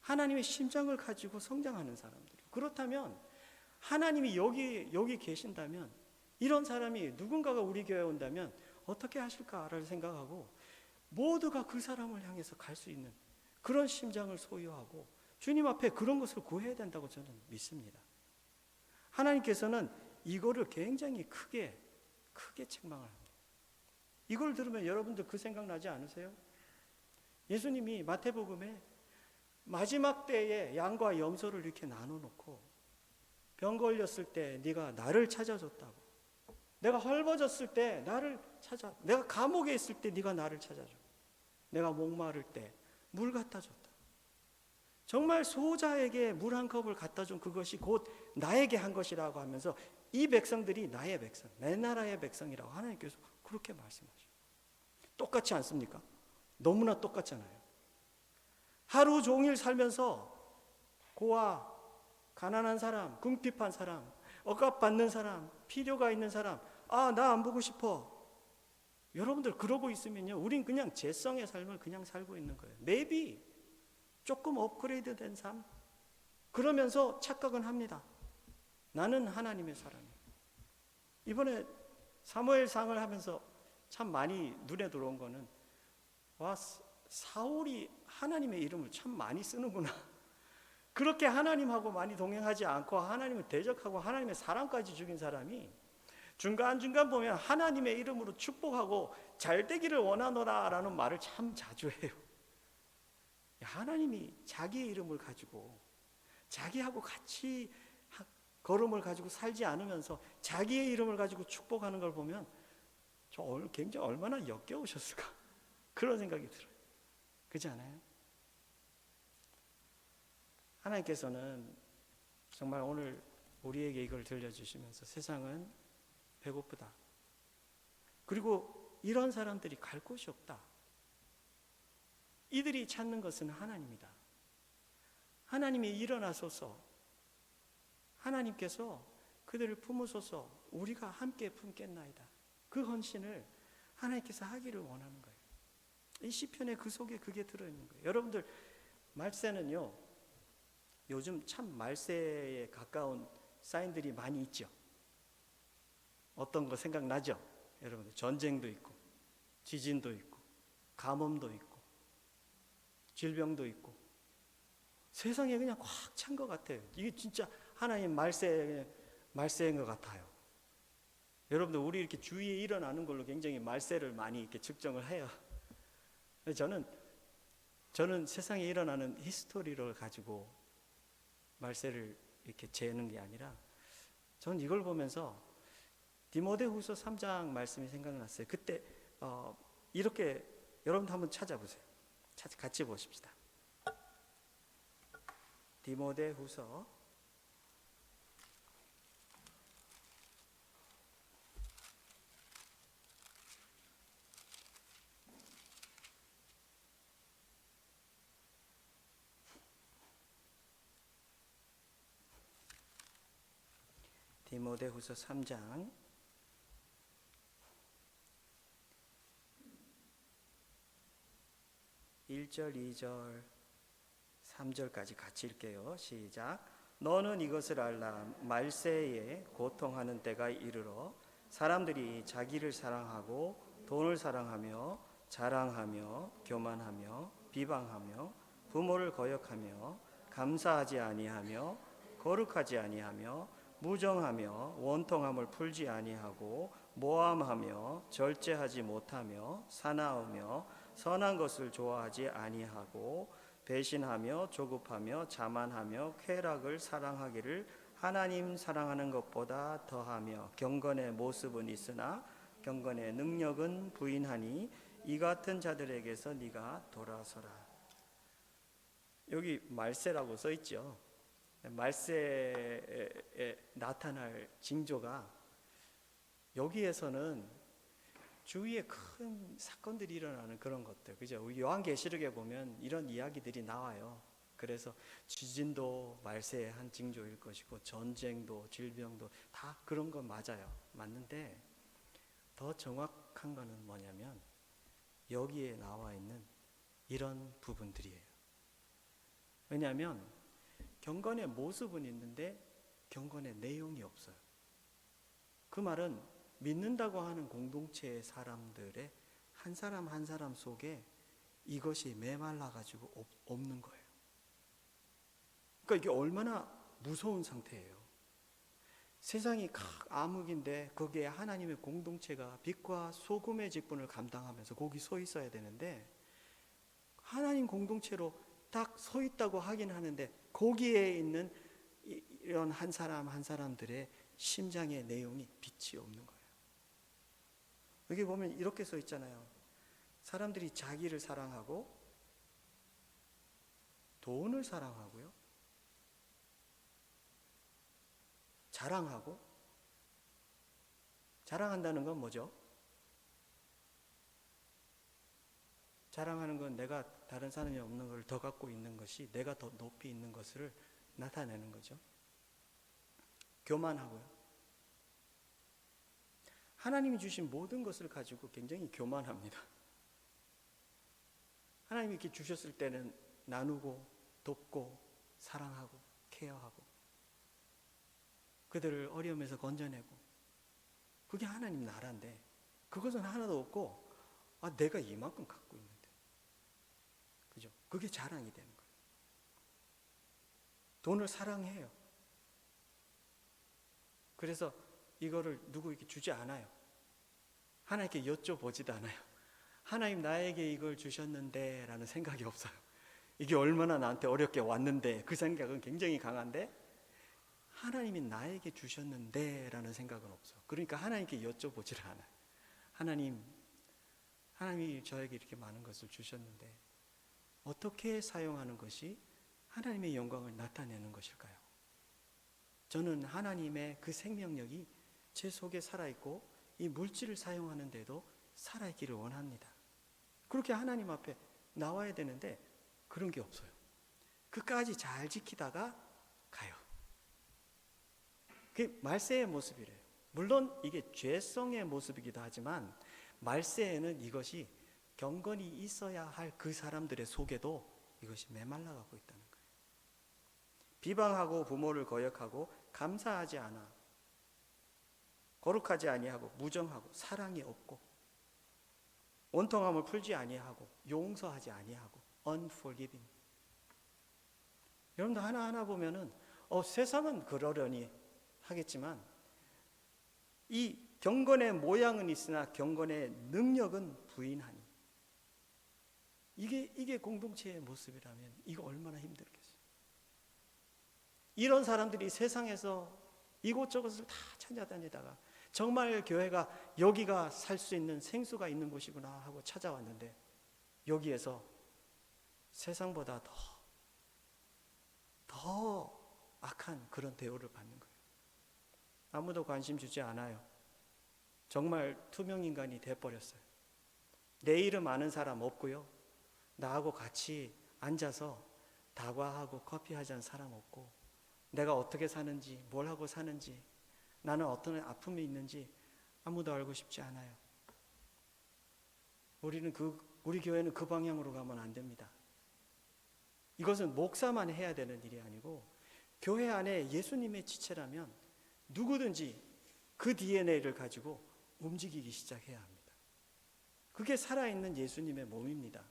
하나님의 심장을 가지고 성장하는 사람들이. 그렇다면 하나님이 여기 계신다면, 이런 사람이 누군가가 우리 교회에 온다면 어떻게 하실까를 생각하고 모두가 그 사람을 향해서 갈 수 있는 그런 심장을 소유하고 주님 앞에 그런 것을 구해야 된다고 저는 믿습니다. 하나님께서는 이거를 굉장히 크게 책망을 합니다. 이걸 들으면 여러분들 그 생각 나지 않으세요? 예수님이 마태복음에 마지막 때에 양과 염소를 이렇게 나눠놓고 병 걸렸을 때 네가 나를 찾아줬다고. 내가 헐벗었을 때 나를 찾아. 내가 감옥에 있을 때 네가 나를 찾아줘. 내가 목마를 때 물 갖다 줬다. 정말 소자에게 물 한 컵을 갖다 준 그것이 곧 나에게 한 것이라고 하면서 이 백성들이 나의 백성, 내 나라의 백성이라고 하나님께서 그렇게 말씀하셔요. 똑같지 않습니까? 너무나 똑같잖아요. 하루 종일 살면서 고아, 가난한 사람, 궁핍한 사람, 억압받는 사람, 필요가 있는 사람, 아, 나 안 보고 싶어. 여러분들 그러고 있으면요, 우린 그냥 재성의 삶을 그냥 살고 있는 거예요. maybe 조금 업그레이드 된 삶. 그러면서 착각은 합니다. 나는 하나님의 사람이에요. 이번에 사무엘상을 하면서 참 많이 눈에 들어온 거는, 와, 사울이 하나님의 이름을 참 많이 쓰는구나. 그렇게 하나님하고 많이 동행하지 않고 하나님을 대적하고 하나님의 사랑까지 죽인 사람이 중간중간 보면 하나님의 이름으로 축복하고 잘 되기를 원하노라라는 말을 참 자주 해요. 하나님이 자기의 이름을 가지고 자기하고 같이 걸음을 가지고 살지 않으면서 자기의 이름을 가지고 축복하는 걸 보면 저 굉장히 얼마나 역겨우셨을까, 그런 생각이 들어요. 그렇지 않아요? 하나님께서는 정말 오늘 우리에게 이걸 들려주시면서 세상은 배고프다. 그리고 이런 사람들이 갈 곳이 없다. 이들이 찾는 것은 하나님이다. 하나님이 일어나소서. 하나님께서 그들을 품으소서. 우리가 함께 품겠나이다. 그 헌신을 하나님께서 하기를 원하는 거예요. 이 시편의 그 속에 그게 들어있는 거예요. 여러분들, 말세는요, 요즘 참 말세에 가까운 사인들이 많이 있죠. 어떤 거 생각나죠? 여러분들, 전쟁도 있고 지진도 있고 가뭄도 있고 질병도 있고 세상에 그냥 꽉 찬 것 같아요. 이게 진짜 하나님 말세인 것 같아요. 여러분들, 우리 이렇게 주위에 일어나는 걸로 굉장히 말세를 많이 이렇게 측정을 해요. 저는 세상에 일어나는 히스토리를 가지고 말세를 이렇게 재는 게 아니라, 저는 이걸 보면서 디모데후서 3장 말씀이 생각났어요. 그때 이렇게, 여러분도 한번 찾아보세요. 같이 보십시다. 디모데후서 3장 1절, 2절, 3절까지 같이 읽게요. 시작. 너는 이것을 알라. 말세에 고통하는 때가 이르러 사람들이 자기를 사랑하고 돈을 사랑하며 자랑하며 교만하며 비방하며 부모를 거역하며 감사하지 아니하며 거룩하지 아니하며 무정하며 원통함을 풀지 아니하고 모함하며 절제하지 못하며 사나우며 선한 것을 좋아하지 아니하고 배신하며 조급하며 자만하며 쾌락을 사랑하기를 하나님 사랑하는 것보다 더하며 경건의 모습은 있으나 경건의 능력은 부인하니 이 같은 자들에게서 네가 돌아서라. 여기 말세라고 써 있죠. 말세에 나타날 징조가, 여기에서는 주위에 큰 사건들이 일어나는 그런 것들, 그죠? 요한계시록에 보면 이런 이야기들이 나와요. 그래서 지진도 말세의 한 징조일 것이고 전쟁도 질병도 다 그런 건 맞아요. 맞는데 더 정확한 거는 뭐냐면 여기에 나와 있는 이런 부분들이에요. 왜냐하면 경건의 모습은 있는데 경건의 내용이 없어요. 그 말은 믿는다고 하는 공동체의 사람들의 한 사람 한 사람 속에 이것이 메말라가지고 없는 거예요. 그러니까 이게 얼마나 무서운 상태예요. 세상이 암흑인데 거기에 하나님의 공동체가 빛과 소금의 직분을 감당하면서 거기 서 있어야 되는데, 하나님 공동체로 딱 서 있다고 하긴 하는데 거기에 있는 이런 한 사람 한 사람들의 심장의 내용이 빛이 없는 거예요. 여기 보면 이렇게 써 있잖아요. 사람들이 자기를 사랑하고 돈을 사랑하고요. 자랑하고. 자랑한다는 건 뭐죠? 자랑하는 건 내가 다른 사람이 없는 걸 더 갖고 있는 것이 내가 더 높이 있는 것을 나타내는 거죠. 교만하고요. 하나님이 주신 모든 것을 가지고 굉장히 교만합니다. 하나님이 이렇게 주셨을 때는 나누고 돕고 사랑하고 케어하고 그들을 어려움에서 건져내고 그게 하나님 나라인데 그것은 하나도 없고 내가 이만큼 갖고 있는데 그죠? 그게 자랑이 되는 거예요. 돈을 사랑해요. 그래서 이거를 누구에게 주지 않아요. 하나님께 여쭤보지도 않아요. 하나님 나에게 이걸 주셨는데 라는 생각이 없어요. 이게 얼마나 나한테 어렵게 왔는데 그 생각은 굉장히 강한데 하나님이 나에게 주셨는데 라는 생각은 없어. 그러니까 하나님께 여쭤보지를 않아요. 하나님이 저에게 이렇게 많은 것을 주셨는데 어떻게 사용하는 것이 하나님의 영광을 나타내는 것일까요? 저는 하나님의 그 생명력이 제 속에 살아있고 이 물질을 사용하는데도 살아있기를 원합니다. 그렇게 하나님 앞에 나와야 되는데 그런 게 없어요. 끝까지 잘 지키다가 가요. 그게 말세의 모습이래요. 물론 이게 죄성의 모습이기도 하지만 말세에는 이것이 경건이 있어야 할 그 사람들의 속에도 이것이 메말라가고 있다는 거예요. 비방하고 부모를 거역하고 감사하지 않아 거룩하지 아니하고 무정하고 사랑이 없고 원통함을 풀지 아니하고 용서하지 아니하고 unforgiving. 여러분들 하나하나 보면은 세상은 그러려니 하겠지만 이 경건의 모양은 있으나 경건의 능력은 부인하니 이게 공동체의 모습이라면 이거 얼마나 힘들겠어요. 이런 사람들이 세상에서 이곳저곳을 다 찾아다니다가 정말 교회가 여기가 살 수 있는 생수가 있는 곳이구나 하고 찾아왔는데 여기에서 세상보다 더 악한 그런 대우를 받는 거예요. 아무도 관심 주지 않아요. 정말 투명인간이 돼버렸어요. 내 이름 아는 사람 없고요. 나하고 같이 앉아서 다과하고 커피하자는 사람 없고 내가 어떻게 사는지 뭘 하고 사는지 나는 어떤 아픔이 있는지 아무도 알고 싶지 않아요. 우리 교회는 그 방향으로 가면 안 됩니다. 이것은 목사만 해야 되는 일이 아니고 교회 안에 예수님의 지체라면 누구든지 그 DNA를 가지고 움직이기 시작해야 합니다. 그게 살아있는 예수님의 몸입니다.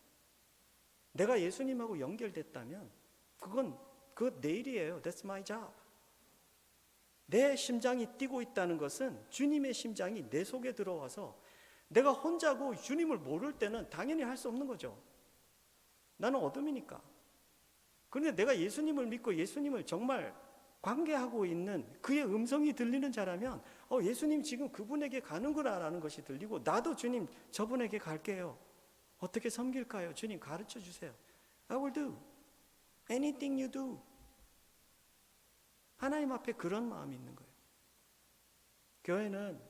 내가 예수님하고 연결됐다면 그건 내 일이에요. That's my job. 내 심장이 뛰고 있다는 것은 주님의 심장이 내 속에 들어와서 내가 혼자고 주님을 모를 때는 당연히 할 수 없는 거죠. 나는 어둠이니까. 그런데 내가 예수님을 믿고 예수님을 정말 관계하고 있는 그의 음성이 들리는 자라면 예수님 지금 그분에게 가는구나 라는 것이 들리고 나도 주님 저분에게 갈게요. 어떻게 섬길까요? 주님 가르쳐 주세요. I will do anything you do. 하나님 앞에 그런 마음이 있는 거예요. 교회는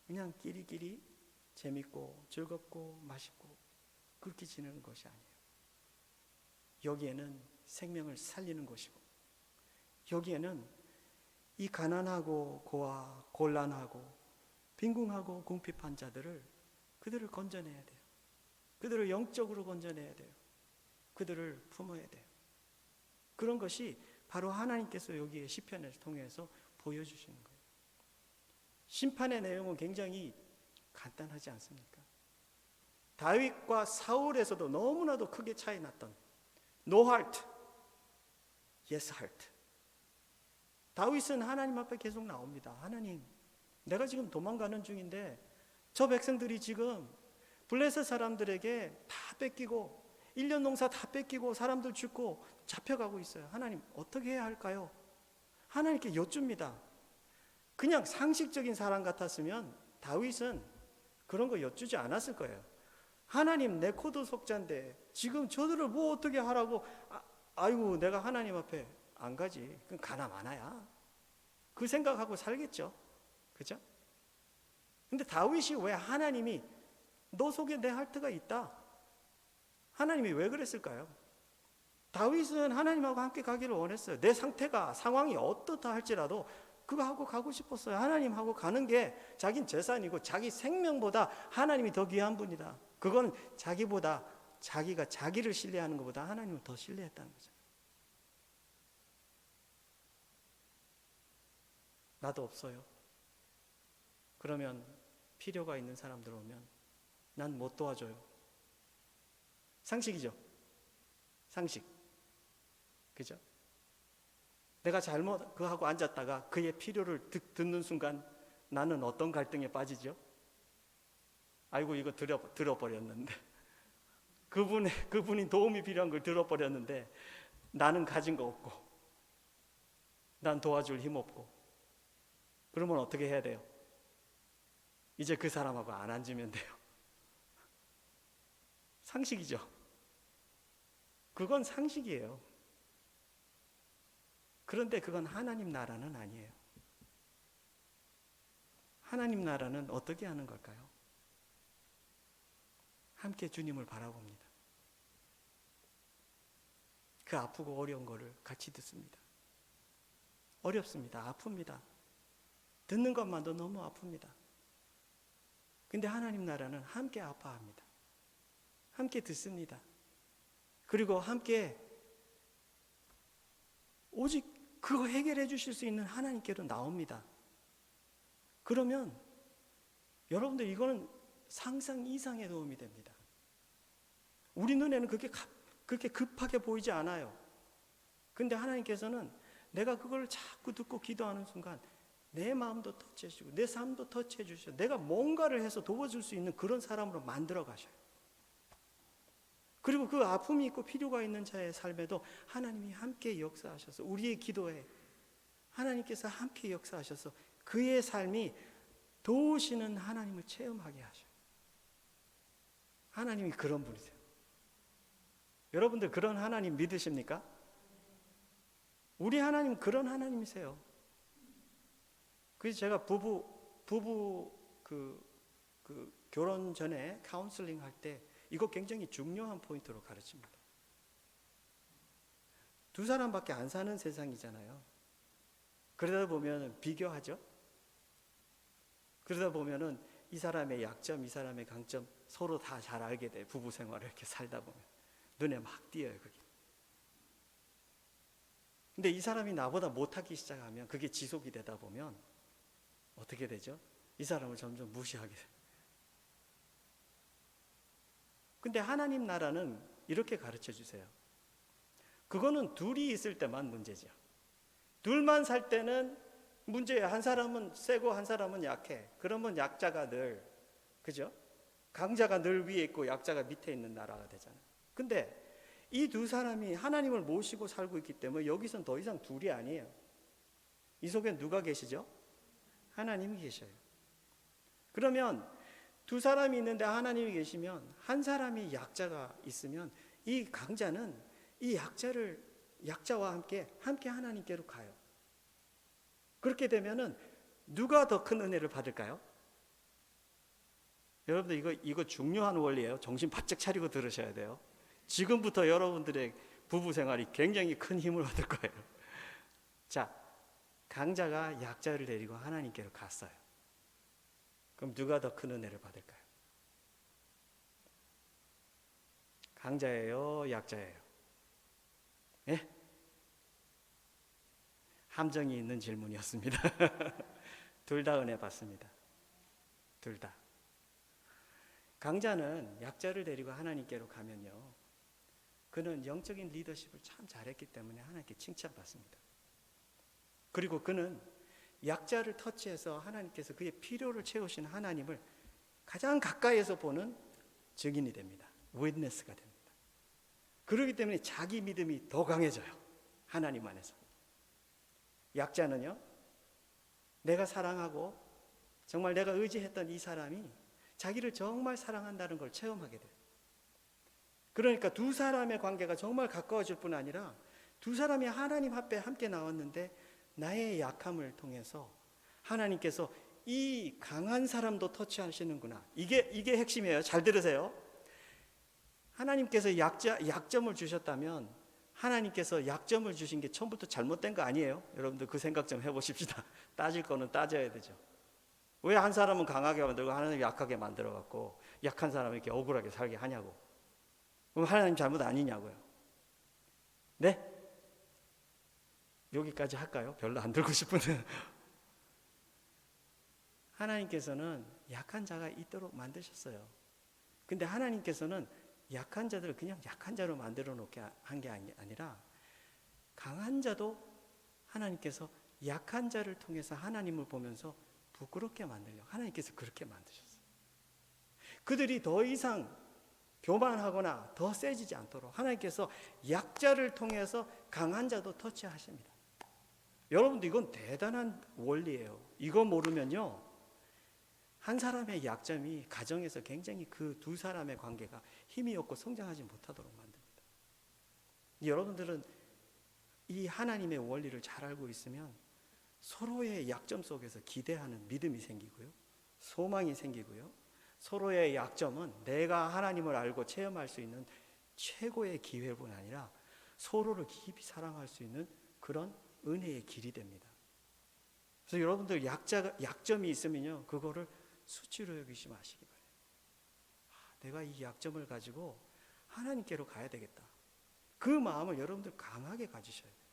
그냥 끼리끼리 재밌고 즐겁고 맛있고 그렇게 지내는 것이 아니에요. 여기에는 생명을 살리는 곳이고 여기에는 이 가난하고 고아 곤란하고 빈궁하고 궁핍한 자들을 그들을 건져내야 돼요. 그들을 영적으로 건져내야 돼요. 그들을 품어야 돼요. 그런 것이 바로 하나님께서 여기에 시편을 통해서 보여주시는 거예요. 심판의 내용은 굉장히 간단하지 않습니까? 다윗과 사울에서도 너무나도 크게 차이 났던 No heart, yes heart. 다윗은 하나님 앞에 계속 나옵니다. 하나님, 내가 지금 도망가는 중인데 저 백성들이 지금 블레셋 사람들에게 다 뺏기고 1년 농사 다 뺏기고 사람들 죽고 잡혀가고 있어요. 하나님 어떻게 해야 할까요? 하나님께 여쭙니다. 그냥 상식적인 사람 같았으면 다윗은 그런 거 여쭈지 않았을 거예요. 하나님 내 코도 속자인데 지금 저들을 뭐 어떻게 하라고. 아이고 내가 하나님 앞에 안 가지. 그건 가나 마나야. 그 생각하고 살겠죠. 그죠? 근데 다윗이 왜 하나님이 너 속에 내 하트가 있다. 하나님이 왜 그랬을까요? 다윗은 하나님하고 함께 가기를 원했어요. 내 상태가 상황이 어떻다 할지라도 그거 하고 가고 싶었어요. 하나님하고 가는 게 자긴 재산이고 자기 생명보다 하나님이 더 귀한 분이다. 그건 자기보다 자기가 자기를 신뢰하는 것보다 하나님을 더 신뢰했다는 거죠. 나도 없어요. 그러면 필요가 있는 사람들 오면 난 못 도와줘요. 상식이죠. 상식. 그죠? 내가 잘못 그거 하고 앉았다가 그의 필요를 듣는 순간 나는 어떤 갈등에 빠지죠? 아이고 이거 들어버렸는데 그분이 도움이 필요한 걸 들어버렸는데 나는 가진 거 없고 난 도와줄 힘 없고 그러면 어떻게 해야 돼요? 이제 그 사람하고 안 앉으면 돼요. 상식이죠. 그건 상식이에요. 그런데 그건 하나님 나라는 아니에요. 하나님 나라는 어떻게 하는 걸까요? 함께 주님을 바라봅니다. 그 아프고 어려운 거를 같이 듣습니다. 어렵습니다. 아픕니다. 듣는 것만도 너무 아픕니다. 근데 하나님 나라는 함께 아파합니다. 함께 듣습니다. 그리고 함께 오직 그거 해결해 주실 수 있는 하나님께로 나옵니다. 그러면 여러분들 이거는 상상 이상의 도움이 됩니다. 우리 눈에는 그렇게 급하게 보이지 않아요. 근데 하나님께서는 내가 그걸 자꾸 듣고 기도하는 순간 내 마음도 터치해 주시고 내 삶도 터치해 주셔서 내가 뭔가를 해서 도와줄 수 있는 그런 사람으로 만들어 가셔요. 그리고 그 아픔이 있고 필요가 있는 자의 삶에도 하나님이 함께 역사하셔서 우리의 기도에 하나님께서 함께 역사하셔서 그의 삶이 도우시는 하나님을 체험하게 하셔요. 하나님이 그런 분이세요. 여러분들 그런 하나님 믿으십니까? 우리 하나님 그런 하나님이세요. 그래서 제가 부부 결혼 전에 카운슬링 할 때 이거 굉장히 중요한 포인트로 가르칩니다. 두 사람밖에 안 사는 세상이잖아요. 그러다 보면 비교하죠. 그러다 보면은 이 사람의 약점, 이 사람의 강점 서로 다 잘 알게 돼. 부부 생활을 이렇게 살다 보면 눈에 막 띄어요, 그게. 근데 이 사람이 나보다 못하기 시작하면 그게 지속이 되다 보면 어떻게 되죠? 이 사람을 점점 무시하게 돼요. 근데 하나님 나라는 이렇게 가르쳐 주세요. 그거는 둘이 있을 때만 문제죠. 둘만 살 때는 문제예요. 한 사람은 세고 한 사람은 약해. 그러면 약자가 늘, 그죠? 강자가 늘 위에 있고 약자가 밑에 있는 나라가 되잖아요. 근데 이 두 사람이 하나님을 모시고 살고 있기 때문에 여기선 더 이상 둘이 아니에요. 이 속에 누가 계시죠? 하나님이 계셔요. 그러면 두 사람이 있는데 하나님이 계시면 한 사람이 약자가 있으면 이 강자는 이 약자와 함께 하나님께로 가요. 그렇게 되면은 누가 더 큰 은혜를 받을까요? 여러분들 이거 중요한 원리예요. 정신 바짝 차리고 들으셔야 돼요. 지금부터 여러분들의 부부 생활이 굉장히 큰 힘을 얻을 거예요. 자, 강자가 약자를 데리고 하나님께로 갔어요. 그럼 누가 더 큰 은혜를 받을까요? 강자예요, 약자예요? 예? 함정이 있는 질문이었습니다. 둘 다 은혜 받습니다. 둘 다. 강자는 약자를 데리고 하나님께로 가면요, 그는 영적인 리더십을 참 잘했기 때문에 하나님께 칭찬받습니다. 그리고 그는 약자를 터치해서 하나님께서 그의 필요를 채우시는 하나님을 가장 가까이에서 보는 증인이 됩니다. 윗네스가 됩니다. 그렇기 때문에 자기 믿음이 더 강해져요. 하나님 안에서. 약자는요, 내가 사랑하고 정말 내가 의지했던 이 사람이 자기를 정말 사랑한다는 걸 체험하게 돼요. 그러니까 두 사람의 관계가 정말 가까워질 뿐 아니라 두 사람이 하나님 앞에 함께 나왔는데 나의 약함을 통해서 하나님께서 이 강한 사람도 터치하시는구나. 이게 핵심이에요. 잘 들으세요. 하나님께서 약점을 주셨다면 하나님께서 약점을 주신 게 처음부터 잘못된 거 아니에요? 여러분들 그 생각 좀 해보십시다. 따질 거는 따져야 되죠. 왜 한 사람은 강하게 만들고 하나님은 약하게 만들어갖고 약한 사람을 이렇게 억울하게 살게 하냐고. 그럼 하나님 잘못 아니냐고요. 네? 여기까지 할까요? 별로 안 들고 싶은데. 하나님께서는 약한 자가 있도록 만드셨어요. 근데 하나님께서는 약한 자들을 그냥 약한 자로 만들어 놓게 한 게 아니라 강한 자도 하나님께서 약한 자를 통해서 하나님을 보면서 부끄럽게 만들려고 하나님께서 그렇게 만드셨어요. 그들이 더 이상 교만하거나 더 세지지 않도록 하나님께서 약자를 통해서 강한 자도 터치하십니다. 여러분들 이건 대단한 원리예요. 이거 모르면요, 한 사람의 약점이 가정에서 굉장히 그 두 사람의 관계가 힘이 없고 성장하지 못하도록 만듭니다. 여러분들은 이 하나님의 원리를 잘 알고 있으면 서로의 약점 속에서 기대하는 믿음이 생기고요, 소망이 생기고요, 서로의 약점은 내가 하나님을 알고 체험할 수 있는 최고의 기회뿐 아니라 서로를 깊이 사랑할 수 있는 그런 은혜의 길이 됩니다. 그래서 여러분들 약점이 있으면요, 그거를 수치로 여기지 마시기 바래요. 내가 이 약점을 가지고 하나님께로 가야 되겠다. 그 마음을 여러분들 강하게 가지셔야 돼요.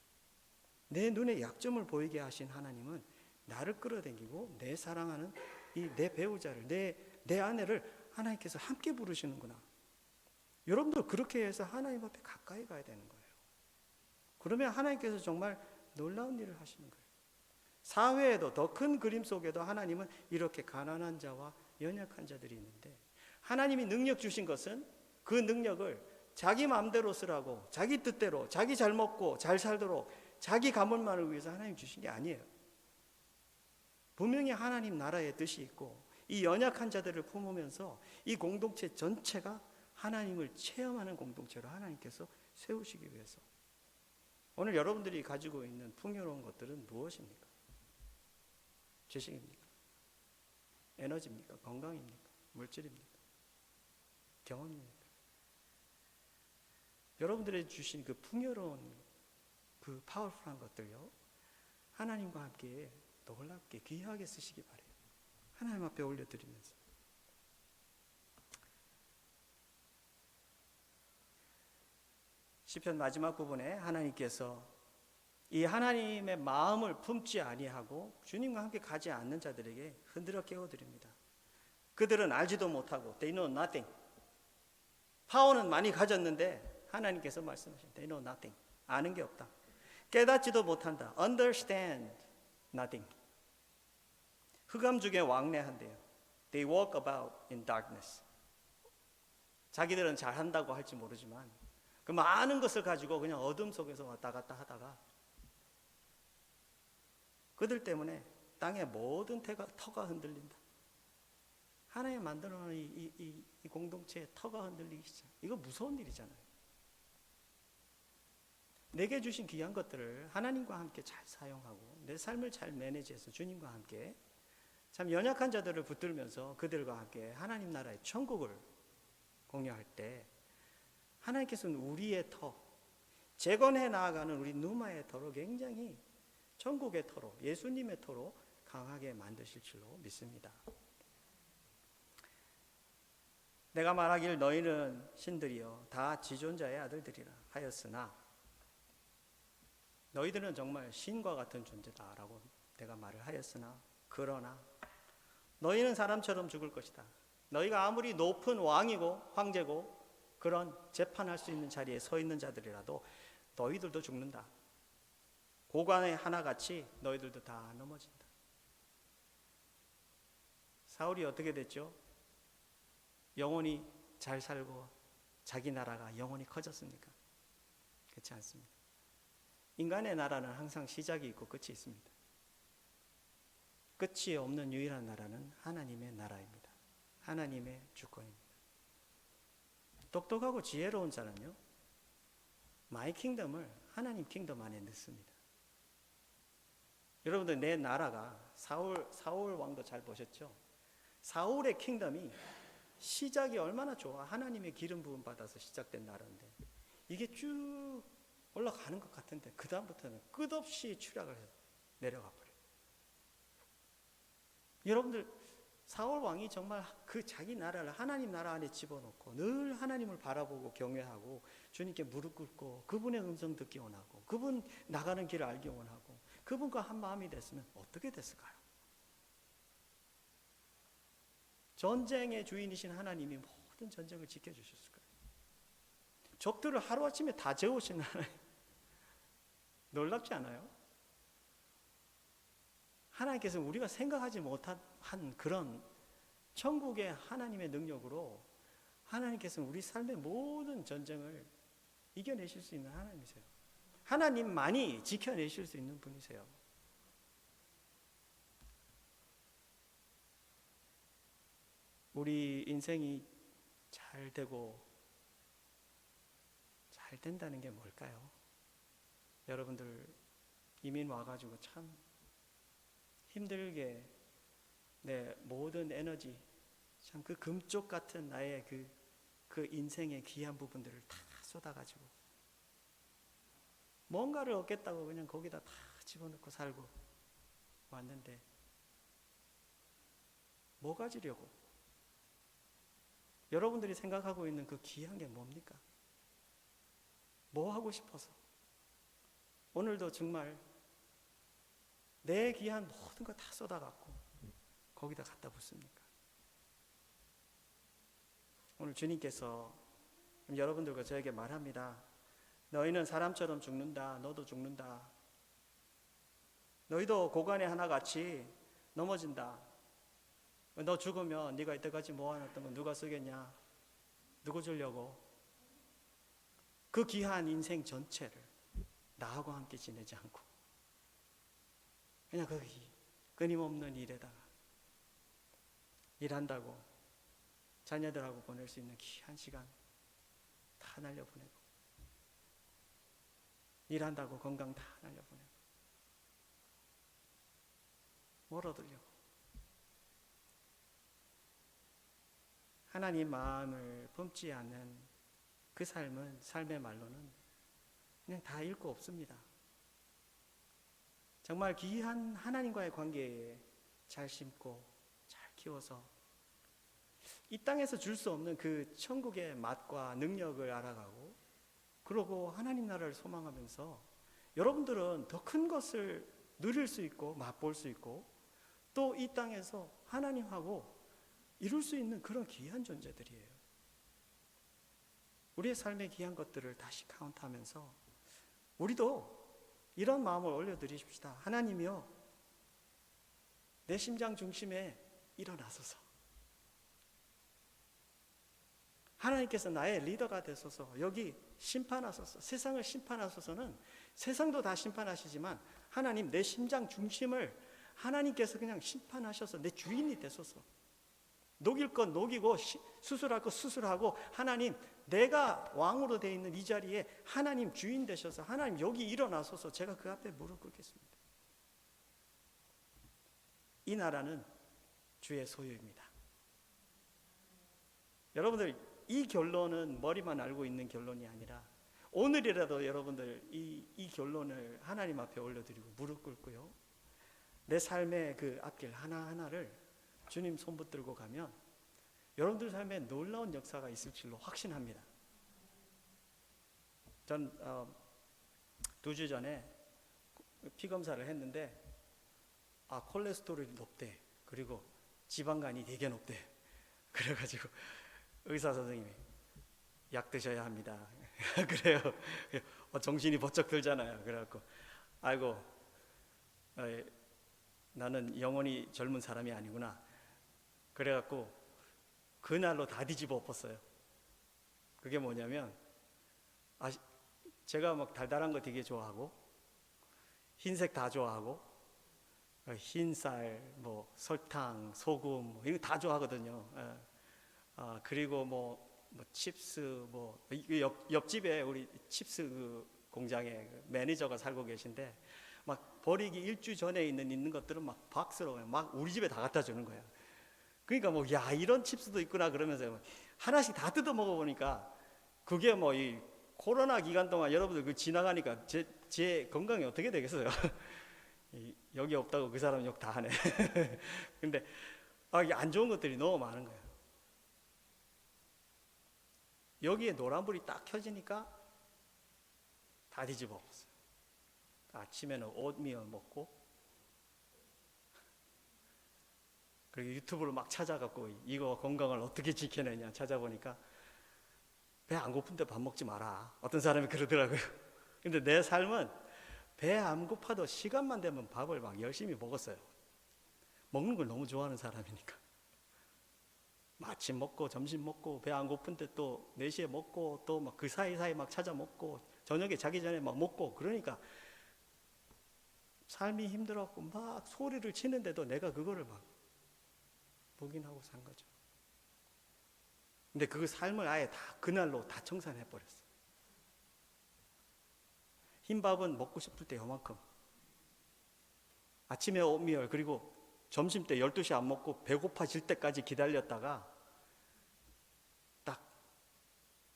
내 눈에 약점을 보이게 하신 하나님은 나를 끌어당기고 내 사랑하는 이 내 배우자를, 내 아내를 하나님께서 함께 부르시는구나. 여러분들 그렇게 해서 하나님 앞에 가까이 가야 되는 거예요. 그러면 하나님께서 정말 놀라운 일을 하시는 거예요. 사회에도 더 큰 그림 속에도 하나님은 이렇게 가난한 자와 연약한 자들이 있는데, 하나님이 능력 주신 것은 그 능력을 자기 마음대로 쓰라고, 자기 뜻대로, 자기 잘 먹고 잘 살도록 자기 가문만을 위해서 하나님 주신 게 아니에요. 분명히 하나님 나라의 뜻이 있고 이 연약한 자들을 품으면서 이 공동체 전체가 하나님을 체험하는 공동체로 하나님께서 세우시기 위해서. 오늘 여러분들이 가지고 있는 풍요로운 것들은 무엇입니까? 지식입니까? 에너지입니까? 건강입니까? 물질입니까? 경험입니까? 여러분들이 주신 그 풍요로운 그 파워풀한 것들요, 하나님과 함께 놀랍게 귀하게 쓰시기 바래요. 하나님 앞에 올려드리면서. 시편 마지막 부분에 하나님께서 이 하나님의 마음을 품지 아니하고 주님과 함께 가지 않는 자들에게 흔들어 깨워드립니다. 그들은 알지도 못하고 they know nothing. 파워는 많이 가졌는데 하나님께서 말씀하신 they know nothing. 아는 게 없다. 깨닫지도 못한다. understand nothing. 흑암 중에 왕래한대요. They walk about in darkness. 자기들은 잘한다고 할지 모르지만 그 많은 것을 가지고 그냥 어둠 속에서 왔다 갔다 하다가 그들 때문에 땅의 모든 터가 흔들린다. 하나님 만들어놓은 이 공동체의 터가 흔들리기 시작. 이거 무서운 일이잖아요. 내게 주신 귀한 것들을 하나님과 함께 잘 사용하고 내 삶을 잘 매니지해서 주님과 함께 참 연약한 자들을 붙들면서 그들과 함께 하나님 나라의 천국을 공유할 때 하나님께서는 우리의 터, 재건해 나아가는 우리 누마의 터로 굉장히 천국의 터로, 예수님의 터로 강하게 만드실 줄로 믿습니다. 내가 말하길 너희는 신들이여 다 지존자의 아들들이라 하였으나 너희들은 정말 신과 같은 존재다라고 내가 말을 하였으나 그러나 너희는 사람처럼 죽을 것이다. 너희가 아무리 높은 왕이고 황제고 그런 재판할 수 있는 자리에 서 있는 자들이라도 너희들도 죽는다. 고관의 하나같이 너희들도 다 넘어진다. 사울이 어떻게 됐죠? 영원히 잘 살고 자기 나라가 영원히 커졌습니까? 그렇지 않습니다. 인간의 나라는 항상 시작이 있고 끝이 있습니다. 끝이 없는 유일한 나라는 하나님의 나라입니다. 하나님의 주권입니다. 똑똑하고 지혜로운 자는요, 마이 킹덤을 하나님 킹덤 안에 넣습니다. 여러분들, 내 나라가 사울 왕도 잘 보셨죠? 사울의 킹덤이 시작이 얼마나 좋아. 하나님의 기름 부음 받아서 시작된 나라인데 이게 쭉 올라가는 것 같은데 그 다음부터는 끝없이 추락을 해서 내려가 버려요. 여러분들, 사울 왕이 정말 그 자기 나라를 하나님 나라 안에 집어넣고 늘 하나님을 바라보고 경외하고 주님께 무릎 꿇고 그분의 음성 듣기 원하고 그분 나가는 길을 알기 원하고 그분과 한 마음이 됐으면 어떻게 됐을까요? 전쟁의 주인이신 하나님이 모든 전쟁을 지켜주셨을 거예요. 적들을 하루아침에 다 재우신 하나님, 놀랍지 않아요? 하나님께서는 우리가 생각하지 못한 그런 천국의 하나님의 능력으로 하나님께서는 우리 삶의 모든 전쟁을 이겨내실 수 있는 하나님이세요. 하나님만이 지켜내실 수 있는 분이세요. 우리 인생이 잘 되고 잘 된다는 게 뭘까요? 여러분들 이민 와가지고 참 힘들게 내 모든 에너지, 참 그 금쪽 같은 나의 그 인생의 귀한 부분들을 다 쏟아가지고 뭔가를 얻겠다고 그냥 거기다 다 집어넣고 살고 왔는데 뭐 가지려고? 여러분들이 생각하고 있는 그 귀한 게 뭡니까? 뭐 하고 싶어서? 오늘도 정말 내 귀한 모든 거 다 쏟아갖고 거기다 갖다 붓습니까? 오늘 주님께서 여러분들과 저에게 말합니다. 너희는 사람처럼 죽는다. 너도 죽는다. 너희도 고관에 하나같이 넘어진다. 너 죽으면 네가 이때까지 모아놨던 건 누가 쓰겠냐? 누구 주려고? 그 귀한 인생 전체를 나하고 함께 지내지 않고 그냥 거기 끊임없는 일에다가 일한다고 자녀들하고 보낼 수 있는 귀한 시간 다 날려보내고 일한다고 건강 다 날려보내고 뭘 얻으려고? 하나님 마음을 품지 않는 그 삶은, 삶의 말로는 그냥 다 잃고 없습니다. 정말 귀한 하나님과의 관계에 잘 심고 잘 키워서 이 땅에서 줄 수 없는 그 천국의 맛과 능력을 알아가고 그러고 하나님 나라를 소망하면서 여러분들은 더 큰 것을 누릴 수 있고 맛볼 수 있고 또 이 땅에서 하나님하고 이룰 수 있는 그런 귀한 존재들이에요. 우리의 삶의 귀한 것들을 다시 카운트하면서 우리도 이런 마음을 올려드리십시다. 하나님이여, 내 심장 중심에 일어나소서. 하나님께서 나의 리더가 되소서. 여기 심판하소서. 세상을 심판하소서는 세상도 다 심판하시지만 하나님, 내 심장 중심을 하나님께서 그냥 심판하셔서 내 주인이 되소서. 녹일 건 녹이고 수술할 거 수술하고 하나님, 내가 왕으로 되어 있는 이 자리에 하나님 주인 되셔서 하나님 여기 일어나소서. 제가 그 앞에 무릎 꿇겠습니다. 이 나라는 주의 소유입니다. 여러분들, 이 결론은 머리만 알고 있는 결론이 아니라 오늘이라도 여러분들 이 결론을 하나님 앞에 올려드리고 무릎 꿇고요, 내 삶의 그 앞길 하나하나를 주님 손 붙들고 가면 여러분들 삶에 놀라운 역사가 있을 줄로 확신합니다. 전 2주 전에 피 검사를 했는데 콜레스테롤이 높대. 그리고 지방간이 되게 높대. 그래가지고 의사 선생님이 약 드셔야 합니다. 그래요. 정신이 번쩍 들잖아요. 그래갖고 아이고, 나는 영원히 젊은 사람이 아니구나. 그래갖고 그날로 다 뒤집어 엎었어요. 그게 뭐냐면 제가 막 달달한 거 되게 좋아하고 흰색 다 좋아하고 흰쌀, 뭐 설탕, 소금 뭐 이거 다 좋아하거든요. 그리고 뭐 칩스 옆집에 우리 칩스 그 공장에 그 매니저가 살고 계신데 막 버리기 일주 전에 있는 것들은 막 박스로 막 우리 집에 다 갖다 주는 거예요. 그러니까 뭐 야 이런 칩스도 있구나 그러면서 하나씩 다 뜯어 먹어보니까 그게 뭐 이 코로나 기간 동안 여러분들 그 지나가니까 제 건강이 어떻게 되겠어요? 여기 없다고 그 사람 욕 다 하네. 근데 이게 안 좋은 것들이 너무 많은 거예요. 여기에 노란불이 딱 켜지니까 다 뒤집어 먹었어요. 아침에는 오트밀 먹고 그리고 유튜브를 막 찾아갖고 이거 건강을 어떻게 지켜내냐 찾아보니까 배 안 고픈데 밥 먹지 마라. 어떤 사람이 그러더라고요. 근데 내 삶은 배 안 고파도 시간만 되면 밥을 막 열심히 먹었어요. 먹는 걸 너무 좋아하는 사람이니까. 아침 먹고 점심 먹고 배 안 고픈데 또 4시에 먹고 또 막 그 사이사이 막 찾아 먹고 저녁에 자기 전에 막 먹고 그러니까 삶이 힘들었고 막 소리를 치는데도 내가 그거를 막 묵인하고 산 거죠. 근데 그 삶을 아예 다 그날로 다 청산해 버렸어요. 흰밥은 먹고 싶을 때 요만큼, 아침에 오트밀 그리고 점심 때 12시 안 먹고 배고파질 때까지 기다렸다가 딱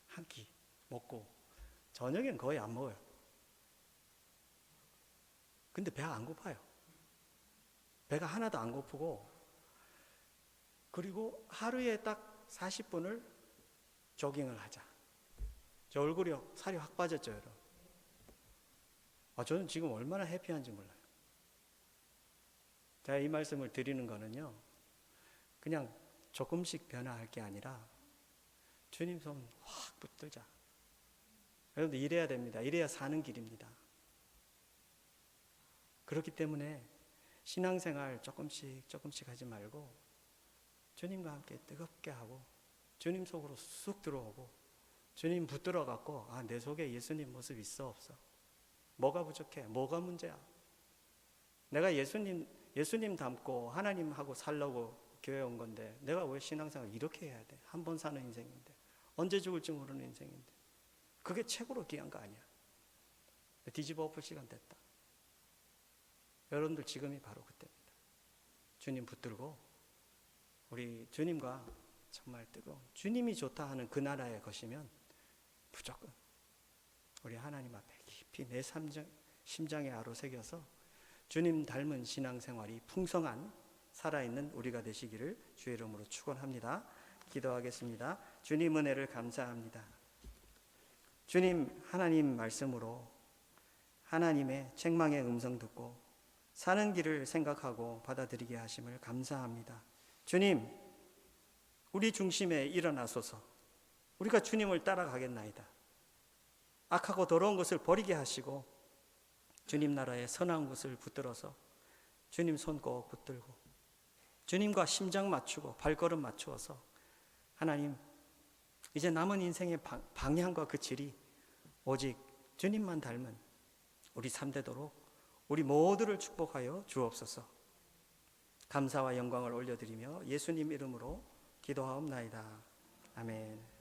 한 끼 먹고 저녁엔 거의 안 먹어요. 근데 배가 안 고파요. 배가 하나도 안 고프고 그리고 하루에 딱 40분을 조깅을 하자. 저 얼굴이 살이 확 빠졌죠, 여러분. 저는 지금 얼마나 해피한지 몰라요. 제가 이 말씀을 드리는 거는요, 그냥 조금씩 변화할 게 아니라 주님 손 확 붙들자. 여러분들 이래야 됩니다. 이래야 사는 길입니다. 그렇기 때문에 신앙생활 조금씩 하지 말고 주님과 함께 뜨겁게 하고 주님 속으로 쑥 들어오고 주님 붙들어 갖고 내 속에 예수님 모습 있어 없어? 뭐가 부족해? 뭐가 문제야? 내가 예수님 닮고 하나님하고 살려고 교회 온 건데 내가 왜 신앙생활 이렇게 해야 돼? 한 번 사는 인생인데 언제 죽을지 모르는 인생인데 그게 최고로 귀한 거 아니야? 뒤집어 엎을 시간 됐다. 여러분들 지금이 바로 그때입니다. 주님 붙들고 우리 주님과 정말 뜨거운 주님이 좋다 하는 그 나라에 거시면 무조건 우리 하나님 앞에 깊이 내 심장에 아로새겨서 주님 닮은 신앙생활이 풍성한 살아있는 우리가 되시기를 주의 이름으로 축원합니다. 기도하겠습니다. 주님 은혜를 감사합니다. 주님 하나님 말씀으로 하나님의 책망의 음성 듣고 사는 길을 생각하고 받아들이게 하심을 감사합니다. 주님, 우리 중심에 일어나소서. 우리가 주님을 따라가겠나이다. 악하고 더러운 것을 버리게 하시고 주님 나라의 선한 것을 붙들어서 주님 손 꼭 붙들고 주님과 심장 맞추고 발걸음 맞추어서 하나님 이제 남은 인생의 방향과 그 질이 오직 주님만 닮은 우리 삶 되도록 우리 모두를 축복하여 주옵소서. 감사와 영광을 올려드리며 예수님 이름으로 기도하옵나이다. 아멘.